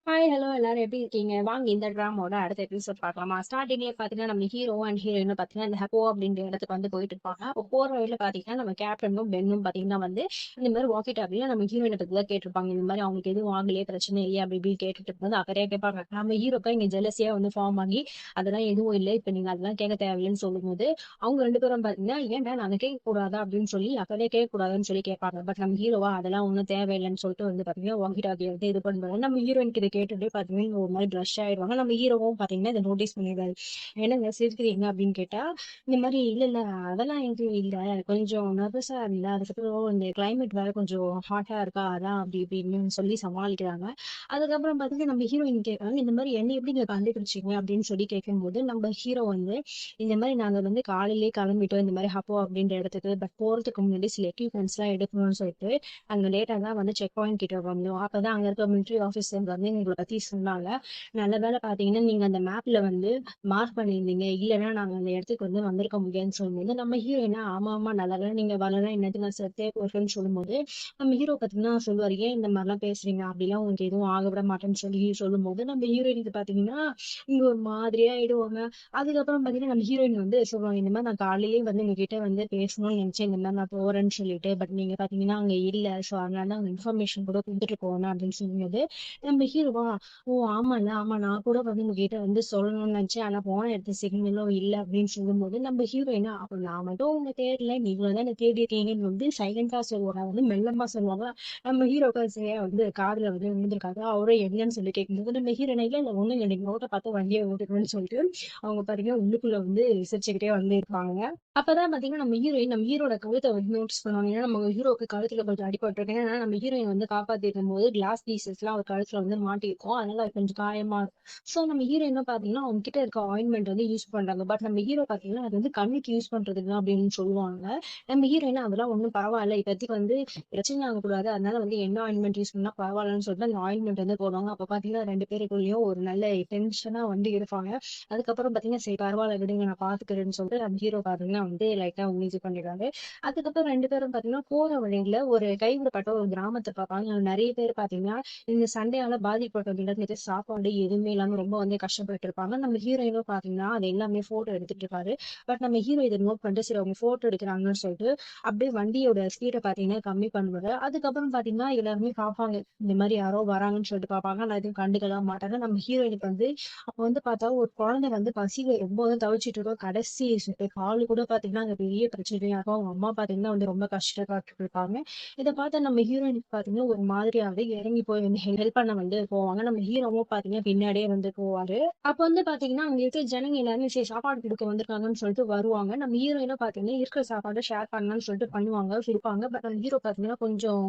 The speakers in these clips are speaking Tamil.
ஹாய், ஹலோ எல்லாரும் எப்படி இருக்கீங்க? வாங்க இந்த ட்ராமாவோட அடுத்த எபிசோட் பார்க்கலாமா? ஸ்டார்ட்டிங்லயே பார்த்தீங்கன்னா, நம்ம ஹீரோ அண்ட் ஹீரோயினும் பார்த்தீங்கன்னா, இந்த ஹப்போ அப்படின்ற இடத்துக்கு வந்து போயிட்டு இருப்பாங்க. அப்போ போற வழியில பார்த்தீங்கன்னா, நம்ம கேப்டனும், பென்னும் பார்த்தீங்கன்னா வந்து, இந்த மாரி வாக்கி டாக்கில நம்ம ஹீரோயின பத்தி தான் கேட்டிருப்பாங்க. இந்த மாரி அவங்களுக்கு எதுவும் ஆகலையே, பிரச்சனை இல்லையே அப்படி இப்படின்னு கேட்டுட்டு இருக்கும்போது, அக்கறையா கேட்பாங்க. நம்ம ஹீரோக்கு இங்க ஜெலசியா வந்து ஃபார்ம் ஆகி, அதெல்லாம் எதுவும் இல்ல. இப்ப நீங்க அதெல்லாம் கேட்க தேவையில்லன்னு சொல்லும்போது, அவங்க 2 பேரும் பார்த்தீங்கன்னா, ஏன்டா நாங்க கேட்கக்கூடாதா அப்படின்னு சொல்லி, அக்கறையா கேட்கக்கூடாதுன்னு சொல்லி கேட்பாங்க. பட் நம்ம ஹீரோவா அதெல்லாம் ஒண்ணும் தேவையில்லன்னு சொல்லிட்டு வந்து பார்த்தீங்கன்னா, வாக்கி டாக்கிய வந்து இது பண்ணுவாங்க. நம்ம ஹீரோயினுக்கு இத கேட்டுட்டு பார்த்தீங்கன்னா, ஒரு மாரி ப்ளஷ் ஆயிடுவாங்க. நம்ம ஹீரோவும் பார்த்தீங்கன்னா, இத நோட்டீஸ் பண்ணிடுவாரு. "என்னங்க சிரிக்கிறீங்க?" அப்படின்னு கேட்டா, இந்த மாரி "இல்ல, இல்ல அதெல்லாம் எதுவும் இல்ல. கொஞ்சம் நர்வஸா இருந்தேன். அதுக்கப்புறம் இந்த கிளைமேட் வேற கொஞ்சம் ஹாட்டா இருக்கா, அதான்" அப்படி இப்படின்னு சொல்லி சமாளிக்கிறாங்க. அதுக்கப்புறம் பார்த்தீங்கன்னா, நம்ம ஹீரோயின் கேட்கறாங்க, "இந்த மாரி என்ன எப்படிங்க கண்டுபிடிச்சீங்க?" அப்படின்னு சொல்லி கேட்கும்போது, நம்ம ஹீரோ வந்து, "இந்த மாரி நாங்க வந்து காலையிலேயே கிளம்பிட்டோம். இந்த மாரி ஹப்போ அப்படின்ற இடத்துக்கு. பட் போறதுக்கு முன்னாடி சில எக்யூப்மெண்ட்ஸ்லாம் எடுக்கணும்னு சொல்லிட்டு, அங்க லேட்டா தான் வந்து செக் பாயிண்ட் கிட்ட வந்தோம். அப்பதான் அங்க இருக்க மிலிட்டரி ஆஃபீசர் வந்து எங்கள பத்தி சொன்னாங்க. நல்ல வேளை பார்த்தீங்கன்னா, நீங்க அந்த மேப்ல வந்து மார்க் பண்ணியிருந்தீங்க. இல்லன்னா நாங்க அந்த இடத்துக்கு வந்து வந்திருக்க முடியாதுன்னு சொல்லும்போது, நம்ம ஹீரோயினா ஆமா, ஆமா நல்ல வேளை நீங்க வரல. இந்நேரத்துக்கு நான் செத்தே போயிருப்பேன்னு சொல்லும்போது, நம்ம ஹீரோ பார்த்தீங்கன்னா சொல்லுவாரு, "ஏன் இந்த மாரிலாம் பேசுறீங்க? அப்படிலாம் உங்களுக்கு எதுவும் ஆக விட மாட்டேன்னு" சொல்லி சொல்லும்போது, நம்ம ஹீரோயினுக்கு பார்த்தீங்கன்னா, இங்க ஒரு மாதிரியா ஆயிடுவாங்க. அதுக்கப்புறம் பார்த்தீங்கன்னா, நம்ம ஹீரோயின் வந்து சொல்லுவாங்க, "இந்த மாரி நான் காலையிலேயே வந்து உங்ககிட்ட வந்து பேசணும்னு நெனச்சேன். இந்த மாரி நான் போறேன்னு சொல்லிட்டு. பட் நீங்க பார்த்தீங்கன்னா அங்க இல்ல. ஸோ அதனால தான் அந்த இன்ஃபர்மேஷன் கூட குடுத்துட்டு போனேன்" அப்படின்னு சொல்லும்போது, நம்ம ஹீரோவா, "ஓ! ஆமால்ல. ஆமா நான் கூட வந்து உங்ககிட்ட வந்து சொல்லணும்னு நெனச்சேன். ஆனா போன இடத்துல சிக்னலும் இல்ல" அப்படின்னு சொல்லும்போது, நம்ம ஹீரோயினா, "அப்ப நான் மட்டும் உங்கள தேடல. நீங்க தான் என்ன தேடி இருக்கீங்கன்னு" வந்து சைலன்ட்டா சொல்லுவாங்க. வந்து மெல்லமா சொல்லுவாங்க. நம்ம ஹீரோக்கு அது சரியா வந்து காதுல வந்து விழுந்திருக்காது. அவரும் என்னன்னு சொல்லி கேட்கும்போது, நம்ம ஹீரோயினா, "இல்ல, இல்ல ஒண்ணும் இல்ல. நீங்க ரோட்ட பார்த்து வண்டிய ஓட்டுங்கன்னு" சொல்லிட்டு, அவங்க பாத்தீங்கன்னா உள்ளுக்குள்ள வந்து சிரிச்சுக்கிட்டே வந்து இருப்பாங்க. அப்பதான் பாத்தீங்கன்னா, நம்ம ஹீரோயின் நம்ம ஹீரோட கழுத்த வந்து நோட்டீஸ் பண்ணுவாங்க. ஏன்னா, நம்ம ஹீரோக்கு கழுத்துல கொஞ்சம் அடிபட்டிருக்கு. ஏன்னா, நம்ம ஹீரோயின் வந்து காப்பாத்திருக்கும்போது கிளாஸ் பீசஸ்லாம் அவர் கழுத்துல வந்து மாட்டியிருக்கும். அதனால அது கொஞ்சம் காயமா இருக்கும். ஸோ நம்ம ஹீரோயினும் பாத்தீங்கன்னா, அவங்க கிட்ட இருக்க ஆயின்மெண்ட் வந்து யூஸ் பண்றாங்க. பட் நம்ம ஹீரோ பாத்தீங்கன்னா, அது வந்து கண்ணுக்கு யூஸ் பண்றதுக்கு தான் அப்படின்னு சொல்லுவாங்க. நம்ம ஹீரோயின் அதெல்லாம் ஒண்ணும் பரவால்ல. இப்போதைக்கு வந்து பிரச்சனை ஆகக்கூடாது. அதனால வந்து என்ன ஆயின்மெண்ட் யூஸ் பண்ணா பரவாயில்லன்னு சொல்லிட்டு அந்த ஆயின்மெண்ட் வந்து போடுவாங்க. அப்ப பாத்தீங்கன்னா 2 பேருக்குள்ளயும் ஒரு நல்ல டென்ஷனா வந்து இருப்பாங்க. அதுக்கப்புறம் பாத்தீங்கன்னா, சரி பரவால்ல விடுங்க நான் பாத்துக்கிறேன்னு சொல்லிட்டு நம்ம ஹீரோ பாத்தீங்கன்னா வந்து லைட்டா வந்து இது பண்ணிடுவாரு. அதுக்கப்புறம் 2 பேரும் பாத்தீங்கன்னா, போற வழியில ஒரு கைவிடப்பட்ட ஒரு கிராமத்த பாப்பாங்க. அங்க நெறைய பேர் பாத்தீங்கன்னா, இந்த சண்டையால பாதிக்கப்பட்ட இடத்துல சாப்பாடு எதுவுமே இல்லாம ரொம்ப வந்து கஷ்டப்பட்டு இருப்பாங்க. நம்ம ஹீரோயினும் பாத்தீங்கன்னா, அது எல்லாமே ஃபோட்டோ எடுத்துட்டு இருப்பாரு. பட் நம்ம ஹீரோ இத நோட் பண்ணிட்டு, சரி அவங்க ஃபோட்டோ எடுக்குறாங்கன்னு சொல்லிட்டு, அப்படியே வண்டியோட ஸ்பீட பாத்தீங்கன்னா கம்மி பண்ணுவாரு. அதுக்கப்புறம் பாத்தீங்கன்னா, எல்லாருமே பாப்பாங்க. இந்த மாரி யாரோ வராங்கன்னு சொல்லிட்டு பாப்பாங்க. ஆனா எதுவும் கண்டுக்கலாம் மாட்டாங்க. நம்ம ஹீரோயினுக்கு வந்து அப்ப வந்து பார்த்தா ஒரு குழந்தை வந்து பசியில ரொம்ப வந்து தவிச்சிட்டு இருக்கும். கடைசி கால் கூட பார்த்தீங்கன்னா, அங்க பெரிய பிரச்சனையா இருக்கும். அவங்க அம்மா பார்த்தீங்கன்னா வந்து ரொம்ப கஷ்டப்பட்டுட்டு இருப்பாங்க. இத பார்த்த நம்ம ஹீரோயினுக்கு பார்த்தீங்கன்னா, ஒரு மாதிரியாவே இறங்கி போய் வந்து ஹெல்ப் பண்ண வந்து போவாங்க. நம்ம ஹீரோவும் பார்த்தீங்கன்னா, பின்னாடியே வந்து போவாரு. அப்ப வந்து பார்த்தீங்கன்னா, அங்க இருக்க ஜனங்க எல்லாருமே சரி சாப்பாடு குடுக்க வந்திருக்காங்கன்னு சொல்லிட்டு வருவாங்க. நம்ம ஹீரோயினும் பார்த்தீங்கன்னா, இருக்கிற சாப்பாட ஷேர் பண்ணலாம்னு சொல்லிட்டு பண்ணுவாங்க, குடுப்பாங்க. பட் அந்த ஹீரோ பார்த்தீங்கன்னா, கொஞ்சம்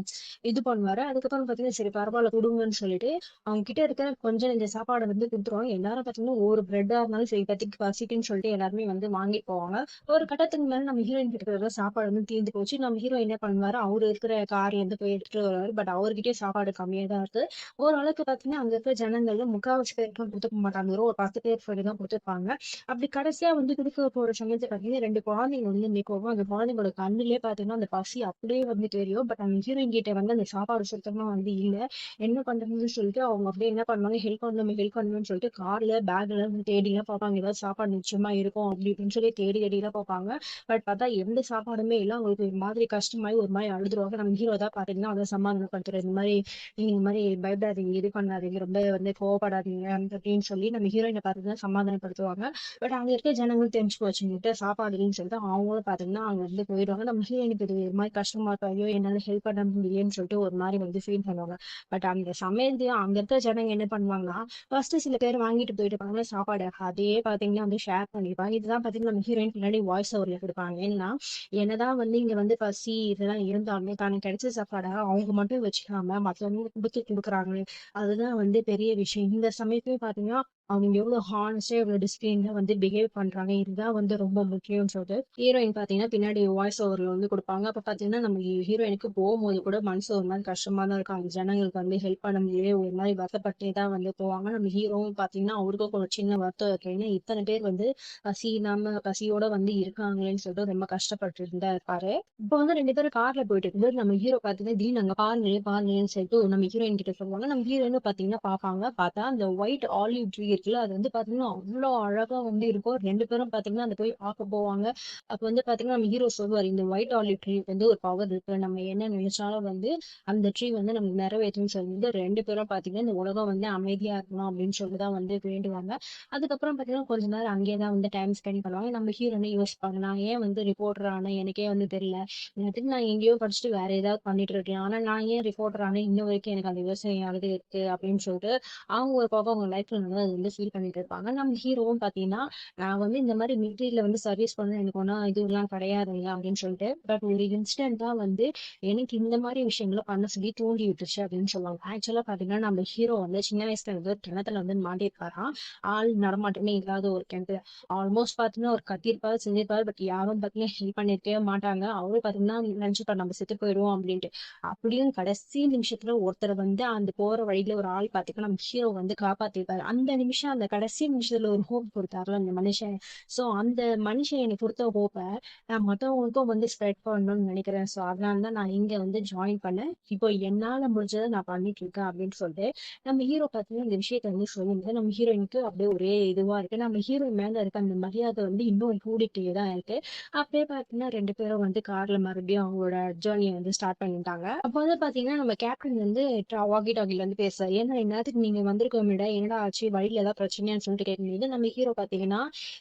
இது பண்ணுவாரு. அதுக்கப்புறம் பார்த்தீங்கன்னா, சரி பரவால்ல குடுங்கன்னு சொல்லிட்டு அவங்க கிட்ட இருக்கிற கொஞ்சம் நெஞ்ச சாப்பாட வந்து குடுத்துருவாங்க. எல்லாரும் பார்த்தீங்கன்னா, ஒரு பிரெட்டா இருந்தாலும் சரி இப்போதைக்கு பசிக்குன்னு சொல்லிட்டு எல்லாருமே வந்து வாங்கிட்டு போவாங்க. ஒரு கட்டத்துக்கு மேல நம்ம ஹீரோயின் கிட்ட இருக்கிற சாப்பாடு வந்து தீர்ந்து போச்சு. நம்ம ஹீரோ என்ன பண்ணுவாரு, அவரு இருக்கிற கார்லேருந்து போய் எடுத்துட்டு வருவாரு. பட் அவர்கிட்டயும் சாப்பாடு கம்மியா தான் இருக்கு. ஓரளவுக்கு பார்த்தீங்கன்னா, அங்க இருக்கிற ஜனங்கள்ல முக்காவாசி பேருக்குலாம் குடுத்துருக்க மாட்டாங்க. வெறும் ஒரு 10 பேர் சொல்லி தான் குடுத்துருப்பாங்க. அப்படி கடைசியா வந்து குடுக்க போற சமயத்துல பார்த்தீங்கன்னா, 2 குழந்தைங்க வந்து நிக்கவும், அந்த குழந்தைங்களோட கண்ணுலயே பார்த்தீங்கன்னா, அந்த பசி அப்படியே வந்து தெரியும். பட் அந்த ஹீரோயின் கிட்ட வந்து அந்த சாப்பாடு சுத்தமா வந்து இல்ல. என்ன பண்றதுன்னு சொல்லிட்டு அவங்க அப்படியே என்ன பண்ணுவாங்க, ஹெல்ப் பண்ணணும்னு சொல்லிட்டு கார்ல, பேக்ல தேடிலாம் பார்ப்பாங்க. ஏதாவது சாப்பாடு நிச்சயமா இருக்கும் அப்படி இப்படின்னு சொல்லி தேடி தேடிலாம் பார்ப்பாங்க. பட் பார்த்தா எந்த சாப்பாடுமே இல்ல. அவங்களுக்கு ஒரு மாதிரி கஷ்டமாயி ஒரு மாரி அழுதுருவாங்க. நம்ம ஹீரோ தான் பார்த்தீங்கன்னா, அத சமாதானப்படுத்துறாரு. இந்த மாரி நீங்க இந்த மாரி பயப்படாதீங்க, இது பண்ணாதீங்க, ரொம்ப வந்து கோவப்படாதீங்க அப்படின்னு சொல்லி நம்ம ஹீரோயின பார்த்தீங்கன்னா சமாதானப்படுத்துவாங்க. பட் அங்க இருக்க ஜனங்களுக்கு தெரிஞ்சு போச்சு இவங்ககிட்ட சாப்பாடு இல்லைன்னு சொல்லிட்டு அவங்களும் பார்த்தீங்கன்னா அங்க இருந்து போயிடுவாங்க. நம்ம ஹீரோயினுக்கு இது ஒரு மாரி கஷ்டமா இருக்கும். ஐயோ! என்னால ஹெல்ப் பண்ண முடியலையேன்னு சொல்லிட்டு ஒரு மாரி வந்து ஃபீல் பண்ணுவாங்க. பட் அந்த சமயத்துலயும் அங்க இருக்க ஜனங்க என்ன பண்ணுவாங்கன்னா, ஃபர்ஸ்ட் சில பேர் வாங்கிட்டு போயிட்டு இருப்பாங்கல்ல சாப்பாடு. அதையே பார்த்தீங்கன்னா வந்து ஷேர் பண்ணிப்பாங்க. இதுதான் பார்த்தீங்கன்னா நம்ம ஹீரோயின் பின்னாடி வாய்ஸ் ஓவர்ல குடுப்பாங்க. என்னன்னா, என்னதான் வந்து இங்க வந்து பசி இதெல்லாம் இருந்தாலுமே தனக்கு கிடைச்ச சாப்பாட அவங்க மட்டும் வச்சுக்காம மத்தவங்களுக்கு குடுக்குறாங்களே, அதுதான் வந்து பெரிய விஷயம். இந்த சமயத்துலயும் பார்த்தீங்கன்னா அவங்க எவ்வளவு ஹானஸ்டா எவ்வளவு டிசிப்ளின்ல வந்து பிஹேவ் பண்றாங்க. இதுதான் வந்து ரொம்ப முக்கியம்னு சொல்லிட்டு ஹீரோயின் பாத்தீங்கன்னா பின்னாடி வாய்ஸ் ஓவர்ல வந்து கொடுப்பாங்க. அப்ப பாத்தீங்கன்னா நம்ம ஹீரோயினுக்கு போகும்போது கூட மனசு ஒரு மாதிரி கஷ்டமா தான் இருக்கும். அந்த ஜனங்களுக்கு வந்து ஹெல்ப் பண்ண முடியல ஒரு மாதிரி வருத்தப்பட்டே தான் வந்து போவாங்க. நம்ம ஹீரோவும் பாத்தீங்கன்னா அவருக்கும் ஒரு சின்ன வருத்தம் இருக்கு. ஏன்னா இத்தனை பேர் வந்து பசி இல்லாம பசியோட வந்து இருக்காங்களேன்னு சொல்லிட்டு ரொம்ப கஷ்டப்பட்டு இருந்தா இருப்பாரு. இப்போ வந்து 2 பேரும் கார்ல போயிட்டு இருக்கும்போது நம்ம ஹீரோ பாத்தீங்கன்னா திடீர்னு அங்க பாருங்களேன் பாருங்களேன்னு சொல்லிட்டு நம்ம ஹீரோயின் கிட்ட சொல்லுவாங்க. நம்ம ஹீரோயினும் பாத்தீங்கன்னா பாப்பாங்க. பார்த்தா அந்த ஒயிட் ஆலிவ் ட்ரீ இருக்குல்ல, அது வந்து பாத்தீங்கன்னா அவ்வளோ அழகா வந்து இருக்கும். 2 பேரும் பாத்தீங்கன்னா அந்த போய் பார்க்க போவாங்க. அப்ப வந்து பாத்தீங்கன்னா நம்ம ஹீரோ சொல்லுவாரு, இந்த ஒயிட் ஆலிவ் ட்ரீ வந்து ஒரு பவர் இருக்கு. நம்ம என்ன நினைச்சாலும் வந்து அந்த ட்ரீ வந்து நமக்கு நிறைவேற்றும்னு சொல்லிட்டு 2 பேரும் பாத்தீங்கன்னா இந்த உலகம் வந்து அமைதியா இருக்கணும் அப்படின்னு சொல்லிதான் வந்து வேண்டுவாங்க. அதுக்கப்புறம் பாத்தீங்கன்னா கொஞ்ச நேரம் அங்கேயே தான் வந்து டைம் ஸ்பெண்ட் பண்ணுவாங்க. நம்ம ஹீரோனே யோசிப்பாங்க, நான் ஏன் வந்து ரிப்போர்ட்டர் ஆனேன் எனக்கே வந்து தெரியல. நேரத்துக்கு நான் எங்கேயோ படிச்சுட்டு வேற ஏதாவது பண்ணிட்டு இருக்கேன். ஆனா நான் ஏன் ரிப்போர்ட்டர் ஆனேன் இன்ன வரைக்கும் எனக்கு அந்த யோசனை யாவது இருக்கு அப்படின்னு சொல்லிட்டு அவங்க ஒரு பக்கம் அவங்க லைஃப்ல வந்து அது வந்து ஃபீல் பண்ணிட்டு இருப்பாங்க. நம்ம ஹீரோவும் பாத்தீங்கன்னா நான் வந்து இந்த மாதிரி மிலிட்ரியில வந்து சர்வீஸ் பண்ண எனக்கு ஒன்றும் இதுலாம் கிடையாதுங்க அப்படின்னு சொல்லிட்டு பட் ஒரு இன்ஸ்டன்டா வந்து எனக்கு இந்த மாதிரி விஷயங்களை பண்ண சொல்லி தூண்டி விட்டுருச்சு அப்படின்னு சொல்லுவாங்க. ஆக்சுவலா பாத்தீங்கன்னா நம்ம ஹீரோ வந்து சின்ன வயசுல இருந்து கிணத்துல வந்து மாட்டியிருக்காராம். ஆள் நடமாட்டமே இல்லாத ஒரு கிணத்துல ஆல்மோஸ்ட் பாத்தீங்கன்னா ஒரு கத்திருப்பாரு செஞ்சிருப்பாரு. பட் யாரும் பாத்தீங்கன்னா ஹெல்ப் பண்ணிருக்கவே மாட்டாங்க. அவரும் பாத்தீங்கன்னா நினைச்சுப்பாரு நம்ம செத்து போயிடுவோம் அப்படின்ட்டு. அப்படியும் கடைசி நிமிஷத்துல ஒருத்தர் வந்து அந்த போற வழியில ஒரு ஆள் பாத்தீங்கன்னா நம்ம ஹீரோ வந்து காப்பாத்திருப்பாரு. அந்த நிமிஷம் அந்த கடைசி நிமிஷத்துல ஒரு ஹோப் கொடுத்தாருல அந்த மனுஷன். சோ அந்த மனுஷன் எனக்கு கொடுத்த ஹோப்பை நான் மத்தவங்களுக்கும் வந்து ஸ்ப்ரெட் பண்ணணும்னு நினைக்கிறேன். சோ அதனாலதான் நான் இங்க வந்து ஜாயின் பண்ணேன். இப்போ என்னால முடிஞ்சதை நான் பண்ணிட்டு இருக்கேன் அப்படின்னு சொல்லிட்டு நம்ம ஹீரோ பாத்தீங்கன்னா இந்த விஷயத்த வந்து சொல்லும்போது நம்ம ஹீரோயினுக்கு அப்படியே ஒரே இதுவா இருக்கு. நம்ம ஹீரோயின் மேல இருக்க அந்த மரியாதை வந்து இன்னும் கூடிட்டே தான் இருக்கு. அப்படியே பாத்தீங்கன்னா 2 பேரும் வந்து கார்ல மறுபடியும் அவங்களோட ஜேர்னியை வந்து ஸ்டார்ட் பண்ணிட்டாங்க. அப்போ வந்து பாத்தீங்கன்னா நம்ம கேப்டன் வந்து வாக்கி டாக்கில வந்து பேசுறாரு, ஏன்னா இந்நேரத்துக்கு நீங்க வந்திருக்க விட என்னடா ஆச்சு வழியில ஏதாவது பிரச்சனையான்னு சொல்லிட்டு கேட்கும்போது நம்ம ஹீரோ பாத்தீங்கன்னா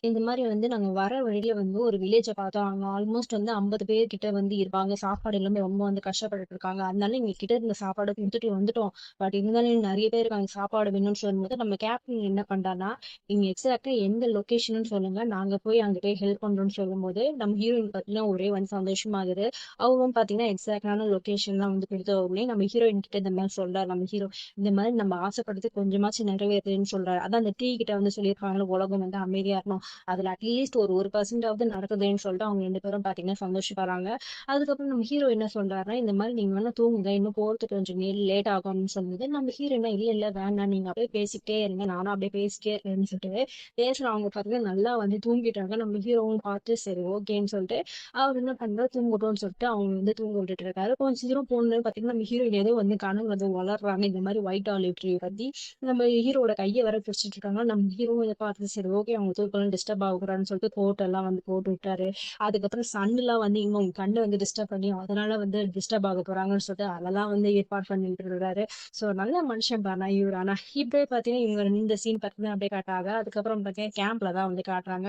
இந்த மாதிரி வந்து நாங்க வர வழியில வந்து ஒரு வில்லேஜ பார்த்தோம். அங்க ஆல்மோஸ்ட் வந்து 50 பேர் கிட்ட வந்து இருப்பாங்க. சாப்பாடு எல்லாமே ரொம்ப வந்து கஷ்டப்பட்டுட்டு இருக்காங்க. அதனால எங்க கிட்ட இருந்த சாப்பாடு கொடுத்துட்டு வந்துட்டோம். பட் இருந்தாலும் நிறைய பேர் இருக்காங்க சாப்பாடு வேணும்னு சொல்லும்போது நம்ம கேப்டன் என்ன பண்றாருன்னா நீங்க எக்ஸாக்டா எந்த லொகேஷன் சொல்லுங்க நாங்க போய் அங்க போய் ஹெல்ப் பண்றோம்னு சொல்லும்போது நம்ம ஹீரோயின் பாத்தீங்கன்னா ஒரே வந்து சந்தோஷமாகுது. அவங்க பாத்தீங்கன்னா எக்ஸாக்டான லொகேஷன்லாம் வந்து கொடுத்த உடனே நம்ம ஹீரோயின் கிட்ட இந்த மாதிரி சொல்றாரு. நம்ம ஹீரோ இந்த மாதிரி நம்ம ஆசைப்படுறது கொஞ்சமாச்சும் நிறைவேறுதுன்னு சொல்றாரு. அதான் அந்த டீ கிட்ட வந்து சொல்லியிருக்காங்க உலகம் வந்து அமைதியா இருக்கணும். அதுல அட்லீஸ்ட் ஒரு 1% நடக்குதுன்னு சொல்லிட்டு அவங்க 2 பேரும் பாத்தீங்கன்னா சந்தோஷப்படுறாங்க. அதுக்கப்புறம் நம்ம ஹீரோ என்ன சொல்றாருன்னா இந்த மாதிரி நீங்க வேணா தூங்குங்க இன்னும் போறதுக்கு கொஞ்சம் லேட் ஆகும் அப்படின்னு சொல்லுது. நம்ம ஹீரோ என்ன இல்ல இல்ல வேண்டாம் நீங்க அப்படியே பேசிக்கிட்டே இருங்க நானும் அப்படியே பேசிட்டே இருக்கேன்னு சொல்லிட்டு பேசுறவங்க பாத்தீங்கன்னா நல்லா வந்து தூங்கிட்டாங்க. நம்ம ஹீரோவும் பார்த்து சரி ஓகேன்னு சொல்லிட்டு அவர் என்ன பண்றாரு தூங்கட்டும்னு சொல்லிட்டு அவங்க வந்து தூங்க விட்டுட்டு இருக்காரு. கொஞ்சம் சீக்கிரம் போன பாத்தீங்கன்னா நம்ம ஹீரோயின் ஏதோ வந்து கனவு வந்து வளர்றாங்க இந்த மாதிரி ஒயிட் ஆலிவ் ட்ரீ பத்தி நம்ம ஹீரோட கையை வர பிடிச்சிட்டு இருக்காங்க. நம்ம ஹீரோ இதை பார்த்து சரி ஓகே அவங்க தூக்கம் டிஸ்டர்ப் ஆகுறான்னு சொல்லிட்டு கோட் எல்லாம் வந்து போட்டு விட்டாரு. அதுக்கப்புறம் சன் எல்லாம் வந்து இங்க உங்க கண்ணு வந்து டிஸ்டர்ப் பண்ணி அதனால வந்து டிஸ்டர்ப் ஆக போறாங்கன்னு சொல்லிட்டு அதெல்லாம் வந்து ஏற்பாடு பண்ணிட்டு இருக்காரு. சோ நல்ல மனுஷன் பாருனா இவர். ஆனா இப்படியே பாத்தீங்கன்னா இவங்க இந்த சீன் பார்த்தீங்கன்னா அப்படியே காட்டாங்க. அதுக்கப்புறம் பாத்தீங்கன்னா கேம்ப்ல தான் வந்து காட்டுறாங்க.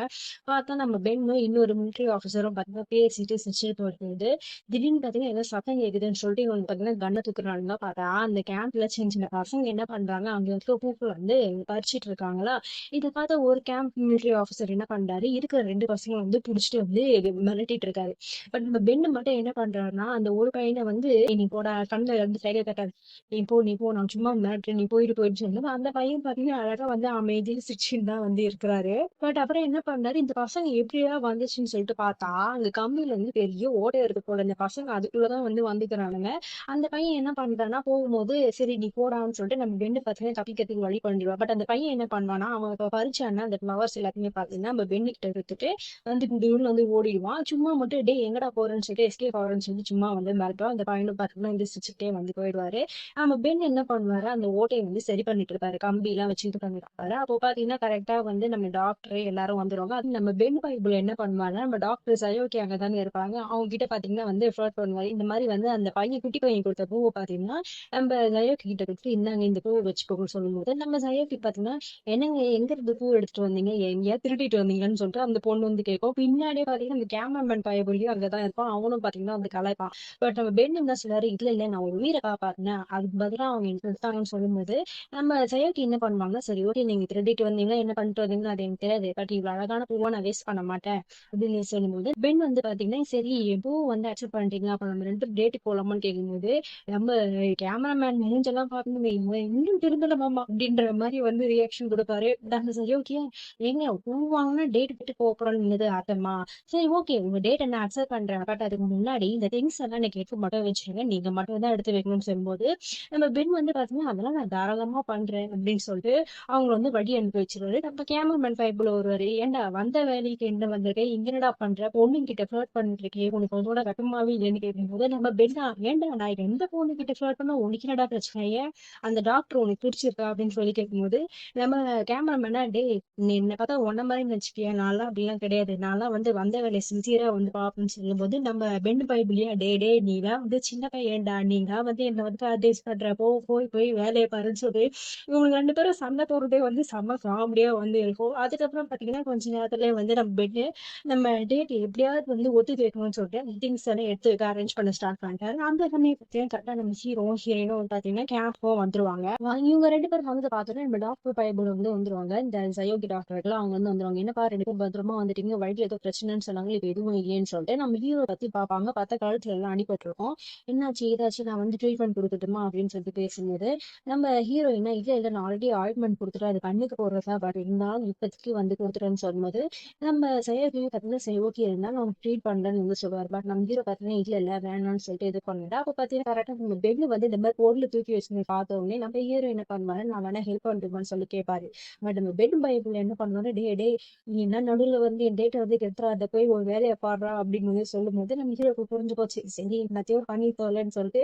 பார்த்தா நம்ம பெண்ணும் இன்னொரு மிலிட்டரி ஆஃபீஸரும் பாத்தீங்கன்னா பேசிட்டு சிரிச்சுட்டு வரும்போது திடீர்னு பாத்தீங்கன்னா ஏதோ சத்தம் கேக்குதுன்னு சொல்லிட்டு இவங்க பாத்தீங்கன்னா கண்ணை தூக்குறாங்க. பார்த்தா அந்த கேம்ப்ல சின்ன சின்ன பசங்க என்ன பண்றாங்க அங்க இருக்க பூக்கள் வந்து பறிச்சிட்டு இருக்காங்களா. இதை பார்த்த ஒரு கேம்ப் மிலிட்டரி ஆஃபீஸர் என்ன பண்றாரு இருக்கிற 2 பசங்களை வந்து புடிச்சிட்டு வந்து மிரட்டிட்டு இருக்காரு. பட் நம்ம பெண்ணு மட்டும் என்ன பண்றாருன்னா அந்த ஒரு பையனை வந்து "ஏய், நீ போடா கண்ணுல இருந்து சைகை கட்டாது நீ போ நான் சும்மா மிரட்டுறேன் நீ போயிட்டு சொல்லுங்க. அந்த பையன் பாத்தீங்கன்னா அழகா வந்து அமைதியா சிரிச்சுன்னு தான் வந்து இருக்கிறாரு. பட் அப்புறம் என்ன பண்ணாரு இந்த பசங்க எப்படியா வந்துச்சுன்னு சொல்லிட்டு பார்த்தா அங்க கம்பியில இருந்து பெரிய ஓட்டை இருக்கு போல. இந்த பசங்க அதுக்குள்ளதான் வந்து வந்துக்கிறானுங்க. அந்த பையன் என்ன பண்றான்னா போகும்போது சரி நீ போடான்னு சொல்லிட்டு நம்ம பெண்ணு பாத்தீங்கன்னா தப்பிக்கிறதுக்கு வழி பண்ணிடுவா. பட் அந்த பையன் என்ன பண்ணுவானா அவன் இப்ப பறிச்சான்னா அந்த ஃபிளவர்ஸ் எல்லாத்தையுமே பாத்தீங்கன்னா நம்ம பெண்ணு கிட்ட எடுத்துட்டு வந்து குடுகுடுன்னு வந்து ஓடிடுவான். சும்மா மட்டும் டேய் எங்கடா போறேன்னு சொல்லிட்டு எஸ்கேப் ஆகுறேன்னு சொல்லி சும்மா வந்து மிரட்டுவான். அந்த பையனும் பாத்தீங்கன்னா வந்து சிரிச்சுட்டே வந்து போயிடுவாரு. நம்ம பென் என்ன பண்ணுவாரு அந்த ஓட்டையை வந்து சரி பண்ணிட்டு இருப்பாரு. கம்பி எல்லாம் வச்சு இது பண்ணிட்டு இருப்பாரு. அப்போ பாத்தீங்கன்னா கரெக்டா வந்து நம்ம டாக்டர் எல்லாரும் வந்துருவாங்க. அது நம்ம பென் பைபிள் என்ன பண்ணுவாருன்னா நம்ம டாக்டர் சயோக்கி அங்க தானே இருப்பாங்க. அவங்க கிட்ட பாத்தீங்கன்னா வந்து ரெஃபர் பண்ணுவாரு. இந்த மாதிரி வந்து அந்த பையன் குட்டி பையன் கொடுத்த பூவை பாத்தீங்கன்னா நம்ம சயோக்கி கிட்ட கொடுத்து இந்தாங்க இந்த பூவை வச்சுக்கோன்னு சொல்லும்போது நம்ம சயோக்கி பாத்தீங்கன்னா என்னங்க எங்க இருந்து பூ எடுத்துட்டு வந்தீங்க எங்கேயா திருடிட்டு வந்தீங்கன்னு சொல்லிட்டு அந்த பொண்ணு வந்து கேட்கும். பின்னாடியே பாத்தீங்கன்னா அந்த கேமராமேன் பையன் அங்கதான் இருப்பான். அவனும் பாத்தீங்கன்னா வந்து கலாய்ப்பான். பட் நம்ம பென் என்ன சொல்றாரு இல்ல இல்ல நான் ஒரு உயிரை காப்பாத்தினேன் அதுக்கு பதிலா அவங்க எனக்கு எடுத்தாங்கன்னு சொல்லும்போது நம்ம சயோக்கி என்ன பண்ணுவாங்க சரி ஓகே நீங்க திருடிட்டு வந்தீங்களா என்ன பண்ணிட்டு வந்தீங்களா அது எனக்கு தெரியாது பட் இவ்வளவு அழகான பூவா நான் வேஸ்ட் பண்ண மாட்டேன் அப்படின்னு சொல்லும்போது பெண் வந்து பாத்தீங்கன்னா சரி பூ வந்து அக்செப்ட் பண்ணிட்டீங்களா அப்ப நம்ம 2 டேட்டு போலாமான்னு கேட்கும்போது நம்ம கேமராமேன் மூஞ்செல்லாம் பார்க்கணுமே இவன் இன்னும் திருந்தல மாமா அப்படின்ற மாதிரி வந்து ரியாக்ஷன் கொடுப்பாரு. டாக்டர் சரி ஓகே, ஏங்க பூ வாங்கினா டேட் விட்டு போறோம்னு அர்த்தமா? சரி ஓகே, உங்க டேட் என்ன அக்செப்ட் பண்றேன். பட் அதுக்கு முன்னாடி இந்த திங்ஸ் எல்லாம் எனக்கு எடுத்து மட்டும் வச்சிருங்க. நீங்க மட்டும் தான் எடுத்து வைக்கணும்னு சொல்லும்போது நம்ம பெண் வந்து பாத்தீங்கன்னா அதெல்லாம் நான் தாராளமா பண்றேன் அப்படின்னு சொல்லிட்டு அவங்க வந்து வழி அனுப்பி வச்சிருவாரு. நம்ம கேமராமேன் பைப்புல ஒருவரு, ஏன்டா வந்த வேலைக்கு என்ன வந்திருக்க, இங்க என்னடா பண்ற, பொண்ணு கிட்ட ஃபிளர்ட் பண்ணிட்டு இருக்கே, உனக்கு அதோட வெக்கமாவே இல்லைன்னு கேட்கும்போது நம்ம பெண்ணா, ஏன்டா நான் எந்த பொண்ணு கிட்ட ஃபிளர்ட் பண்ணா உனக்கு என்னடா பிரச்சனை, ஏன் அந்த டாக்டர் உனக்கு பிடிச்சிருக்கா அப்படின்னு சொல்லி கேட்கும்போது நம்ம கேமராமேனா, டேய் நீ என்ன பார்த்தா உன்ன மாதிரி நினைச்சுக்கியா, நான்லாம் அப்படிலாம் கிடையாது, நான்லாம் வந்து வந்த வேலையை சின்சியரா வந்து பாப்பேன்னு சொல்லும்போது நம்ம பெண்ணு பைபிளியா, டே நீலாம் வந்து சின்ன பையன்டா, நீங்க வந்து என்ன வந்து அட்வைஸ் பண்ற, போய் போய் வேலையை பாருன்னு சொல்லி இவங்க 2 பேரும் சண்டை போடுறதே வந்து செம்ம காமெடியா வந்து இருக்கும். அதுக்கப்புறம் பாத்தீங்கன்னா கொஞ்ச நேரத்திலேயே வந்து நம்ம பெட்டு நம்ம டேட் எப்படியாவது வந்து ஒத்து கேட்கணும்னு சொல்லிட்டு திங்ஸ் எல்லாம் எடுத்து வைக்க அரேஞ்ச் பண்ண ஸ்டார்ட் பண்ணிட்டாரு. அந்த சமயம் பார்த்தீங்கன்னா கரெக்டா நம்ம ஹீரோயினும் பாத்தீங்கன்னா கேம்ப்க்கும் வந்துருவாங்க. இவங்க 2 பேரும் வந்து பார்த்தோன்னா நம்ம டாக்டர் பைபிள் வந்து வந்துருவாங்க. இந்த சயோகி டாக்டர்கள் அவங்க வந்து வந்துருவாங்க. என்னப்பா 2 பேரும் பத்திரமா வந்துட்டீங்க, வழியில ஏதோ பிரச்சனைன்னு சொன்னாங்க, இப்ப எதுவும் இல்லையேன்னு சொல்லிட்டு நம்ம ஹீரோ பத்தி பார்ப்பாங்க. பார்த்தா கழுத்துல எல்லாம் அடிபட்டு இருக்கும். என்னாச்சு ஏதாச்சும் நான் வந்து ட்ரீட்மெண்ட் கொடுக்கட்டுமா அப்படின்னு சொல்லிட்டு பேசும்போது நம்ம ஹீரோயினா இல்ல நான் ஆல்ரெடி ஆயின்மெண்ட் கொடுத்துட்டேன், அது கண்ணுக்கு போடுறதா, பட் இருந்தாலும் இப்போதைக்கு வந்து கொடுத்துட்டேன்னு சொல்லும்போது நம்ம செய்யறதுக்கு பார்த்தீங்கன்னா சரி ஓகே இருந்தாலும் அவங்க ட்ரீட் பண்றேன்னு வந்து சொல்லுவார். பட் நம்ம ஹீரோ பார்த்தீங்கன்னா இல்ல வேணாம்னு சொல்லிட்டு இது பண்ணிட்டா. அப்போ பார்த்தீங்கன்னா கரெக்டாக நம்ம பெண்ணு வந்து இந்த மாதிரி பொருள் தூக்கி வச்சு பார்த்த உடனே நம்ம ஹீரோ என்ன பண்ணுவாரு, நான் வேணா ஹெல்ப் பண்ணுறேன்னு சொல்லி கேட்பாரு. பட் நம்ம பெட் பைபிள் என்ன பண்ணுவாரு, டே நீ என்ன நடுவில் வந்து என் டேட்டை வந்து கெடுத்துறாத, போய் ஒரு வேலையை பாடுறா அப்படின்னு வந்து சொல்லும்போது நம்ம ஹீரோக்கு புரிஞ்சு போச்சு, சரி எல்லாத்தையும் பண்ணி தோலன்னு சொல்லிட்டு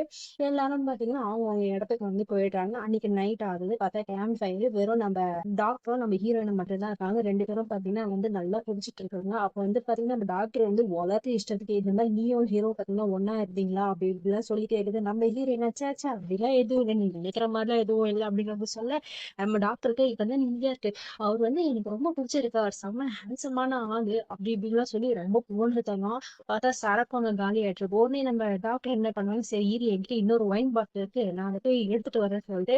எல்லாரும் பாத்தீங்கன்னா அவங்க அவங்க இடத்துக்கு வந்து போயிடுறாங்க. அன்னைக்கு நைட் ஆகுது. பார்த்தா கேம்ப் ஃபயர் வெறும் நம்ம டாக்டரும் நம்ம ஹீரோயினும் மட்டும் தான் இருக்காங்க. 2 பேரும் பாத்தீங்கன்னா வந்து நல்லா குடிச்சிட்டு இருக்காங்க. அப்ப வந்து பாத்தீங்கன்னா நம்ம டாக்டர் வந்து வளர்த்து இஷ்டத்துக்கு இந்த மாதிரி நீயும் ஹீரோ பாத்தீங்கன்னா ஒன்னா இருந்தீங்களா அப்படி இப்படிலாம் சொல்லிட்டே இருக்குது. நம்ம ஹீரோயின் சேச்சா அப்படிலாம் எதுவும் இல்லை, நீங்க நினைக்கிற மாதிரிலாம் எதுவும் இல்லை அப்படின்னு வந்து சொல்ல நம்ம டாக்டருக்கு இப்ப வந்து நீங்க இருக்கு, அவர் வந்து எனக்கு ரொம்ப பிடிச்சிருக்கு, அவர் செம்ம ஹேண்ட்ஸமான ஆளு அப்படி இப்படிலாம் சொல்லி ரொம்ப புகழ்ந்து தரோம். பார்த்தா சரக்கு காலி ஆயிட்டு உடனே நம்ம டாக்டர் என்ன பண்ணுவாங்க, சரி இரு என்கிட்ட இன்னொரு ஒயின் பாட்டில் இருக்கு, நான் அதை போய் எடுத்துட்டு வரேன்னு சொல்லிட்டு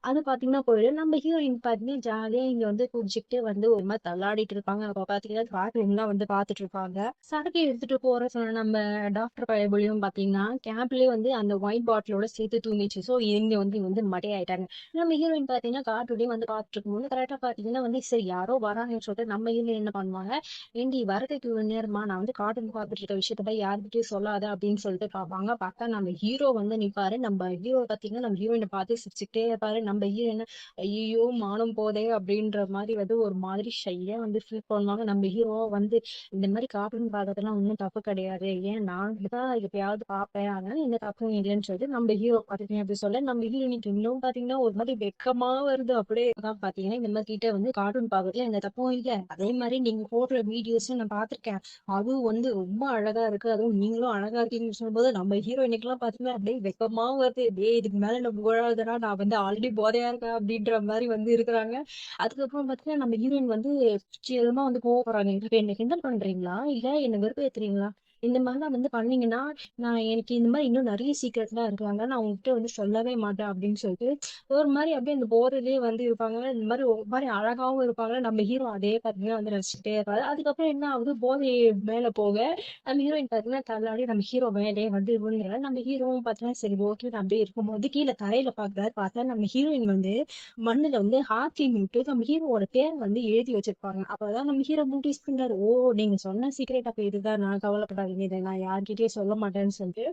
அது பாத்தீங்கன்னா போயிடும். நம்ம ஹீரோயின் பாத்தீங்கன்னா ஜாலியா இங்க வந்து குடிச்சிட்டு வந்து ஒரு மாதிரி தள்ளாடிட்டு இருப்பாங்க. அப்ப பாத்தீங்கன்னா கார்ட்டூன்லாம் வந்து பாத்துட்டு இருப்பாங்க. சரக்கு எடுத்துட்டு போற சொன்ன நம்ம டாக்டர் பயபுலியும் பாத்தீங்கன்னா கேம்ப்லயே வந்து அந்த ஒயின் பாட்டிலோட சேர்த்து தூங்கிச்சு. சோ இங்க வந்து மடை ஆயிட்டாங்க. நம்ம ஹீரோயின் பாத்தீங்கன்னா கார்ட்டூன்லயும் வந்து பாத்துட்டு இருக்கும்போது கரெக்டா பாத்தீங்கன்னா வந்து சரி யாரோ வராங்கன்னு சொல்லிட்டு நம்ம ஹீரோயின் என்ன பண்ணுவாங்க, ஏண்டி வரதுக்கு ஒரு நேரமா, நான் வந்து கார்ட்டூன் பார்த்துட்டு இருக்க விஷயத்த யார்கிட்டயும் சொல்லாத அப்படின்னு சொல்லிட்டு பார்ப்பாங்க. பார்த்தா நம்ம ஹீரோ வந்து நிப்பாரு. நம்ம ஹீரோ பாத்தீங்கன்னா நம்ம ஹீரோயினை பார்த்து சிரிச்சுக்கிட்டே இருப்பாரு. நம்ம ஹீரோயின் ஐயோ மானம் போதே அப்படின்ற மாதிரி வந்து ஒரு மாதிரி ஷையா வந்து ஃபீல் பண்ணுவாங்க. நம்ம ஹீரோ வந்து இந்த மாதிரி கார்ட்டூன் பார்க்கறதுலாம் ஒன்றும் தப்பு கிடையாது, ஏன் நான் தான் எப்பயாவது பார்ப்பேன், அதனால எந்த தப்பும் இல்லைன்னு சொல்லிட்டு நம்ம ஹீரோ பாத்தீங்கன்னா அப்படி சொல்ல நம்ம ஹீரோயினுக்கு இன்னும் பாத்தீங்கன்னா ஒரு மாதிரி வெக்கமா வருது. அப்படியே தான் பாத்தீங்கன்னா இந்த மாதிரி கிட்ட வந்து கார்ட்டூன் பார்க்கறதுல எந்த தப்பும் இல்லை, அதே மாதிரி நீங்க போடுற வீடியோஸ் நான் பார்த்திருக்கேன், அதுவும் வந்து ரொம்ப அழகா இருக்கு, அதுவும் நீங்களும் அழகா இருக்கீங்கன்னு சொல்லும்போது நம்ம ஹீரோயினுக்கு எல்லாம் பாத்தீங்கன்னா அப்படியே வெக்கமா வருது. டேய் இதுக்கு மேல நம்ம புகழாதடா, நான் வந்து ஆல்ரெடி போதையா இருக்கேன் அப்படின்ற மாதிரி வந்து இருக்கிறாங்க. அதுக்கப்புறம் பாத்தீங்கன்னா நம்ம ஹீரோயின் வந்து நிச்சயமா வந்து கோவப்படுறாங்க, இப்ப என்ன கிண்டல் பண்றீங்களா இல்ல என்ன வெறுப்பேத்துறீங்களா, இந்த மாதிரிலாம் வந்து பண்ணீங்கன்னா நான் எனக்கு இந்த மாதிரி இன்னும் நிறைய சீக்ரெட்லாம் இருக்காங்க, நான் உங்ககிட்ட வந்து சொல்லவே மாட்டேன் அப்படின்னு சொல்லிட்டு ஒரு மாதிரி அப்படியே அந்த போர்லயே வந்து இருப்பாங்க. இந்த மாதிரி ஒரு மாதிரி அழகாவும் இருப்பாங்க. நம்ம ஹீரோ அதே பாத்தீங்கன்னா வந்து ரசிச்சுட்டே இருப்பாரு. அதுக்கப்புறம் என்ன ஆகுது, போதை மேல போக நம்ம ஹீரோயின் பாத்தீங்கன்னா தள்ளாடி நம்ம ஹீரோ மேலேயே வந்து விழுந்துறாரு. நம்ம ஹீரோவும் பாத்தீங்கன்னா சரி ஓகே அப்படியே இருக்கும்போது கீழே தரையில பாக்குறாரு. பார்த்தா நம்ம ஹீரோயின் வந்து மண்ணுல வந்து ஹார்ட் விட்டு நம்ம ஹீரோவோட பேர் வந்து எழுதி வச்சிருப்பாங்க. அப்பதான் நம்ம ஹீரோ நோட்டீஸ் பண்றாரு, ஓ நீங்க சொன்ன சீக்ரெட் அப்ப இதுதான், நான் கவலைப்படாதீங்க, இதை நான் யார்கிட்டயும் சொல்ல மாட்டேன்னு சொல்லிட்டு